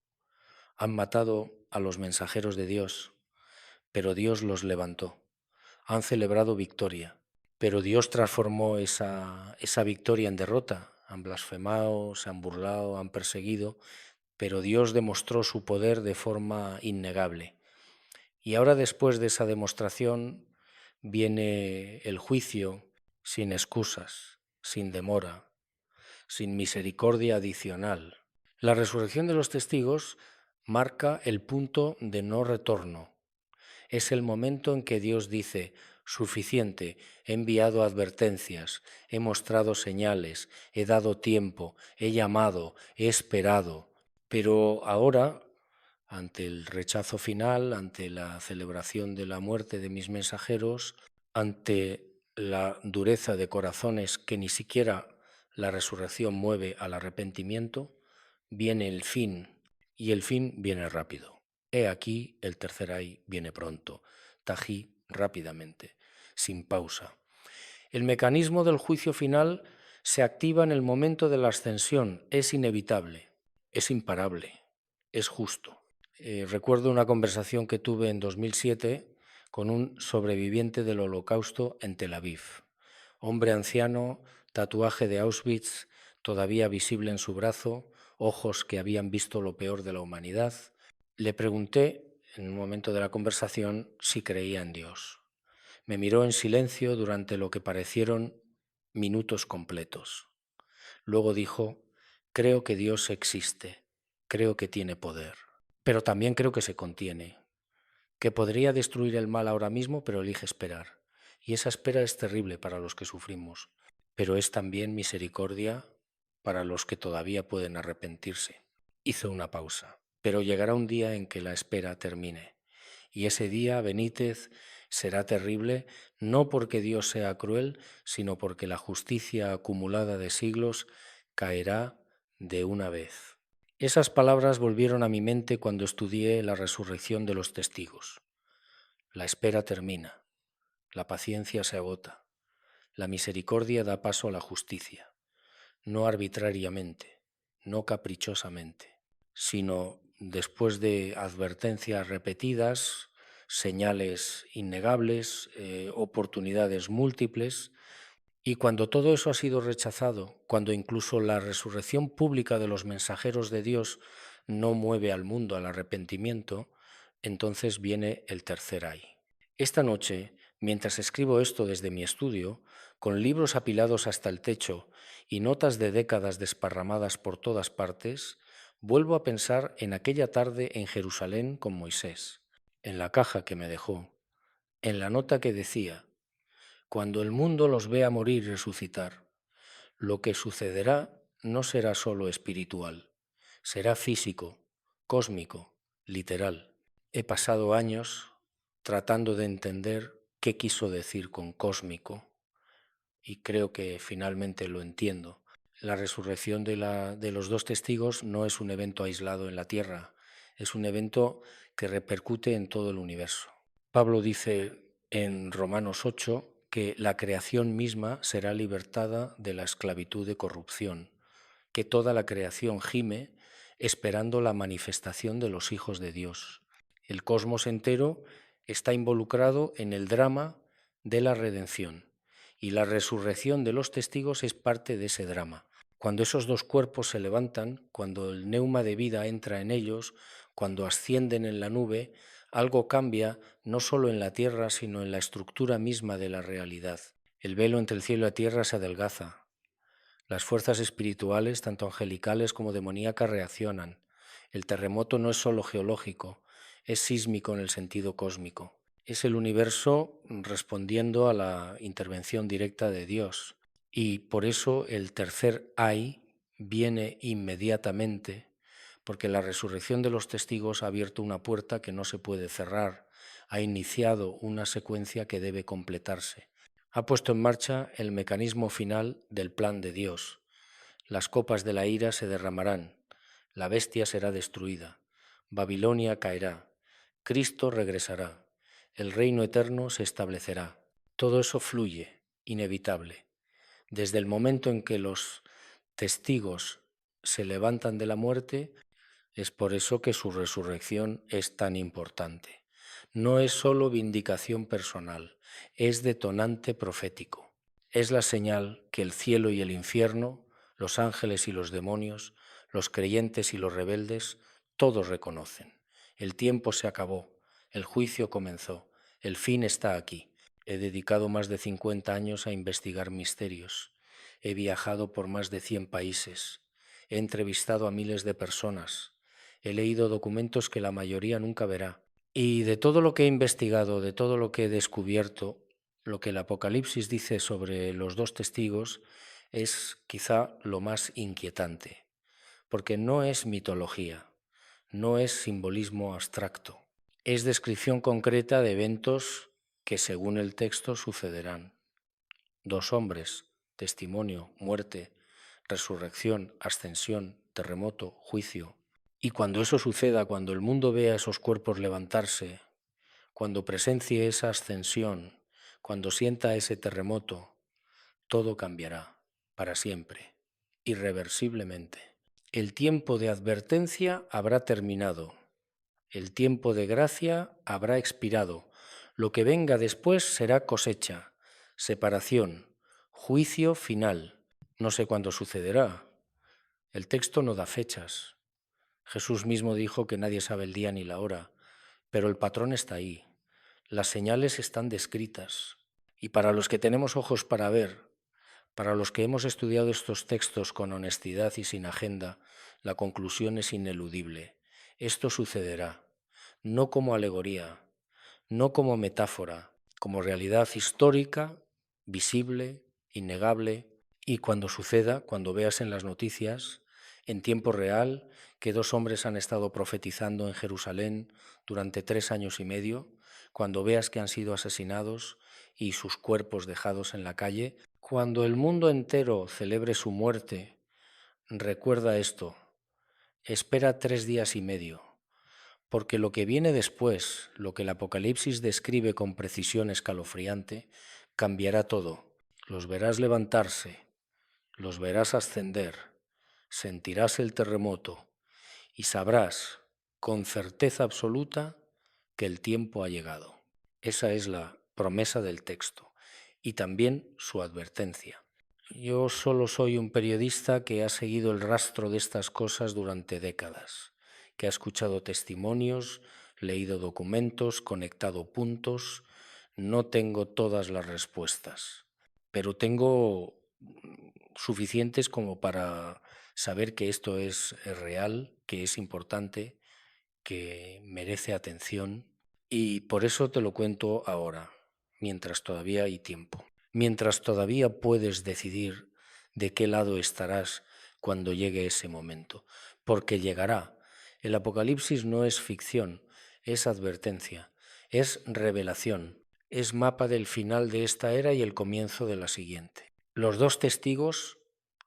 Han matado a los mensajeros de Dios, pero Dios los levantó. Han celebrado victoria, pero Dios transformó esa victoria en derrota. Han blasfemado, se han burlado, han perseguido, pero Dios demostró su poder de forma innegable. Y ahora, después de esa demostración, viene el juicio sin excusas, sin demora, sin misericordia adicional. La resurrección de los testigos marca el punto de no retorno. Es el momento en que Dios dice: suficiente, he enviado advertencias, he mostrado señales, he dado tiempo, he llamado, he esperado. Pero ahora, ante el rechazo final, ante la celebración de la muerte de mis mensajeros, ante la dureza de corazones que ni siquiera la resurrección mueve al arrepentimiento, viene el fin, y el fin viene rápido. He aquí el tercer ay viene pronto, tají rápidamente, sin pausa. El mecanismo del juicio final se activa en el momento de la ascensión, es inevitable, es imparable, es justo. Recuerdo una conversación que tuve en 2007 con un sobreviviente del Holocausto en Tel Aviv. Hombre anciano, tatuaje de Auschwitz todavía visible en su brazo, ojos que habían visto lo peor de la humanidad. Le pregunté en un momento de la conversación si creía en Dios. Me miró en silencio durante lo que parecieron minutos completos. Luego dijo: creo que Dios existe, creo que tiene poder, pero también creo que se contiene, que podría destruir el mal ahora mismo, pero elige esperar. Y esa espera es terrible para los que sufrimos, pero es también misericordia para los que todavía pueden arrepentirse. Hizo una pausa, pero llegará un día en que la espera termine. Y ese día, Benítez, será terrible, no porque Dios sea cruel, sino porque la justicia acumulada de siglos caerá de una vez. Esas palabras volvieron a mi mente cuando estudié la resurrección de los testigos. La espera termina, la paciencia se agota, la misericordia da paso a la justicia, no arbitrariamente, no caprichosamente, sino después de advertencias repetidas, señales innegables, oportunidades múltiples. Y cuando todo eso ha sido rechazado, cuando incluso la resurrección pública de los mensajeros de Dios no mueve al mundo al arrepentimiento, entonces viene el tercer ay. Esta noche, mientras escribo esto desde mi estudio, con libros apilados hasta el techo y notas de décadas desparramadas por todas partes, vuelvo a pensar en aquella tarde en Jerusalén con Moisés, en la caja que me dejó, en la nota que decía: cuando el mundo los vea morir y resucitar, lo que sucederá no será solo espiritual, será físico, cósmico, literal. He pasado años tratando de entender qué quiso decir con cósmico y creo que finalmente lo entiendo. La resurrección de los dos testigos no es un evento aislado en la Tierra, es un evento que repercute en todo el universo. Pablo dice en Romanos 8 que la creación misma será libertada de la esclavitud de corrupción, que toda la creación gime esperando la manifestación de los hijos de Dios. El cosmos entero está involucrado en el drama de la redención y la resurrección de los testigos es parte de ese drama. Cuando esos dos cuerpos se levantan, cuando el neuma de vida entra en ellos, cuando ascienden en la nube, algo cambia no solo en la tierra, sino en la estructura misma de la realidad. El velo entre el cielo y la tierra se adelgaza. Las fuerzas espirituales, tanto angelicales como demoníacas, reaccionan. El terremoto no es solo geológico, es sísmico en el sentido cósmico. Es el universo respondiendo a la intervención directa de Dios. Y por eso el tercer ay viene inmediatamente, porque la resurrección de los testigos ha abierto una puerta que no se puede cerrar, ha iniciado una secuencia que debe completarse. Ha puesto en marcha el mecanismo final del plan de Dios. Las copas de la ira se derramarán, la bestia será destruida, Babilonia caerá, Cristo regresará, el reino eterno se establecerá. Todo eso fluye, inevitable. Desde el momento en que los testigos se levantan de la muerte, es por eso que su resurrección es tan importante. No es solo vindicación personal, es detonante profético. Es la señal que el cielo y el infierno, los ángeles y los demonios, los creyentes y los rebeldes, todos reconocen. El tiempo se acabó, el juicio comenzó, el fin está aquí. He dedicado más de 50 años a investigar misterios. He viajado por más de 100 países. He entrevistado a miles de personas. He leído documentos que la mayoría nunca verá. Y de todo lo que he investigado, de todo lo que he descubierto, lo que el Apocalipsis dice sobre los dos testigos es quizá lo más inquietante, porque no es mitología, no es simbolismo abstracto, es descripción concreta de eventos que según el texto sucederán. Dos hombres, testimonio, muerte, resurrección, ascensión, terremoto, juicio. Y cuando eso suceda, cuando el mundo vea esos cuerpos levantarse, cuando presencie esa ascensión, cuando sienta ese terremoto, todo cambiará para siempre, irreversiblemente. El tiempo de advertencia habrá terminado El tiempo de gracia habrá expirado. Lo que venga después será cosecha, separación, juicio final. No sé cuándo sucederá. El texto no da fechas. Jesús mismo dijo que nadie sabe el día ni la hora, pero el patrón está ahí. Las señales están descritas. Y para los que tenemos ojos para ver, para los que hemos estudiado estos textos con honestidad y sin agenda, la conclusión es ineludible. Esto sucederá, no como alegoría, no como metáfora, como realidad histórica, visible, innegable, y cuando suceda, cuando veas en las noticias, en tiempo real, que 2 hombres han estado profetizando en Jerusalén durante 3 años y medio, cuando veas que han sido asesinados y sus cuerpos dejados en la calle, cuando el mundo entero celebre su muerte, recuerda esto, espera 3 días y medio, porque lo que viene después, lo que el Apocalipsis describe con precisión escalofriante, cambiará todo. Los verás levantarse, los verás ascender, sentirás el terremoto y sabrás con certeza absoluta que el tiempo ha llegado. Esa es la promesa del texto y también su advertencia. Yo solo soy un periodista que ha seguido el rastro de estas cosas durante décadas, que ha escuchado testimonios, leído documentos, conectado puntos. No tengo todas las respuestas, pero tengo suficientes como para saber que esto es real, que es importante, que merece atención, y por eso te lo cuento ahora, mientras todavía hay tiempo, mientras todavía puedes decidir de qué lado estarás cuando llegue ese momento, porque llegará. El Apocalipsis no es ficción, es advertencia, es revelación, es mapa del final de esta era y el comienzo de la siguiente. Los 2 testigos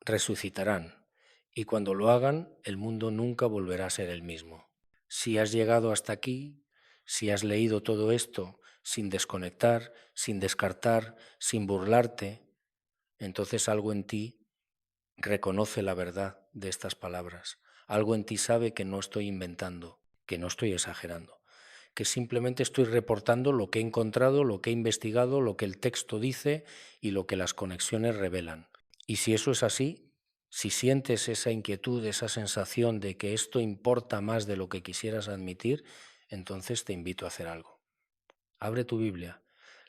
resucitarán y cuando lo hagan, el mundo nunca volverá a ser el mismo. Si has llegado hasta aquí, si has leído todo esto sin desconectar, sin descartar, sin burlarte, entonces algo en ti reconoce la verdad de estas palabras. Algo en ti sabe que no estoy inventando, que no estoy exagerando, que simplemente estoy reportando lo que he encontrado, lo que he investigado, lo que el texto dice y lo que las conexiones revelan. Y si eso es así, si sientes esa inquietud, esa sensación de que esto importa más de lo que quisieras admitir, entonces te invito a hacer algo. Abre tu Biblia,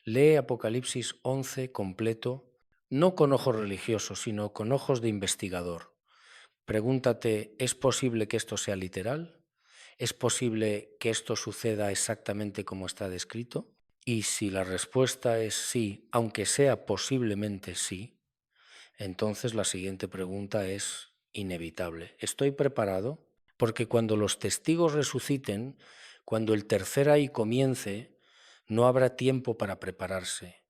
lee Apocalipsis 11 completo, no con ojos religiosos, sino con ojos de investigador. Pregúntate, ¿es posible que esto sea literal? ¿Es posible que esto suceda exactamente como está descrito? Y si la respuesta es sí, aunque sea posiblemente sí, entonces la siguiente pregunta es inevitable. ¿Estoy preparado? Porque cuando los testigos resuciten, cuando el tercer ay comience, no habrá tiempo para prepararse,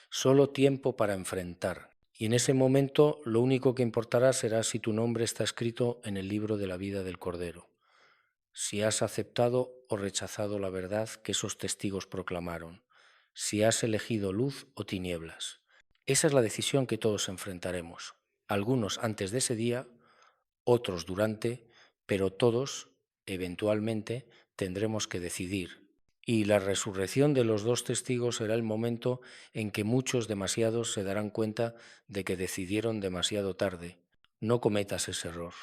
solo tiempo para enfrentar. Y en ese momento lo único que importará será si tu nombre está escrito en el libro de la vida del Cordero, si has aceptado o rechazado la verdad que esos testigos proclamaron, si has elegido luz o tinieblas. Esa es la decisión que todos enfrentaremos, algunos antes de ese día, otros durante, pero todos, eventualmente, tendremos que decidir. Y la resurrección de los 2 testigos será el momento en que muchos, demasiados, se darán cuenta de que decidieron demasiado tarde. No cometas ese error.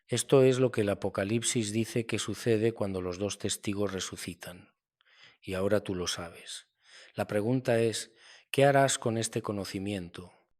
Esto es lo que el Apocalipsis dice que sucede cuando los 2 testigos resucitan. Y ahora tú lo sabes. La pregunta es, ¿qué harás con este conocimiento?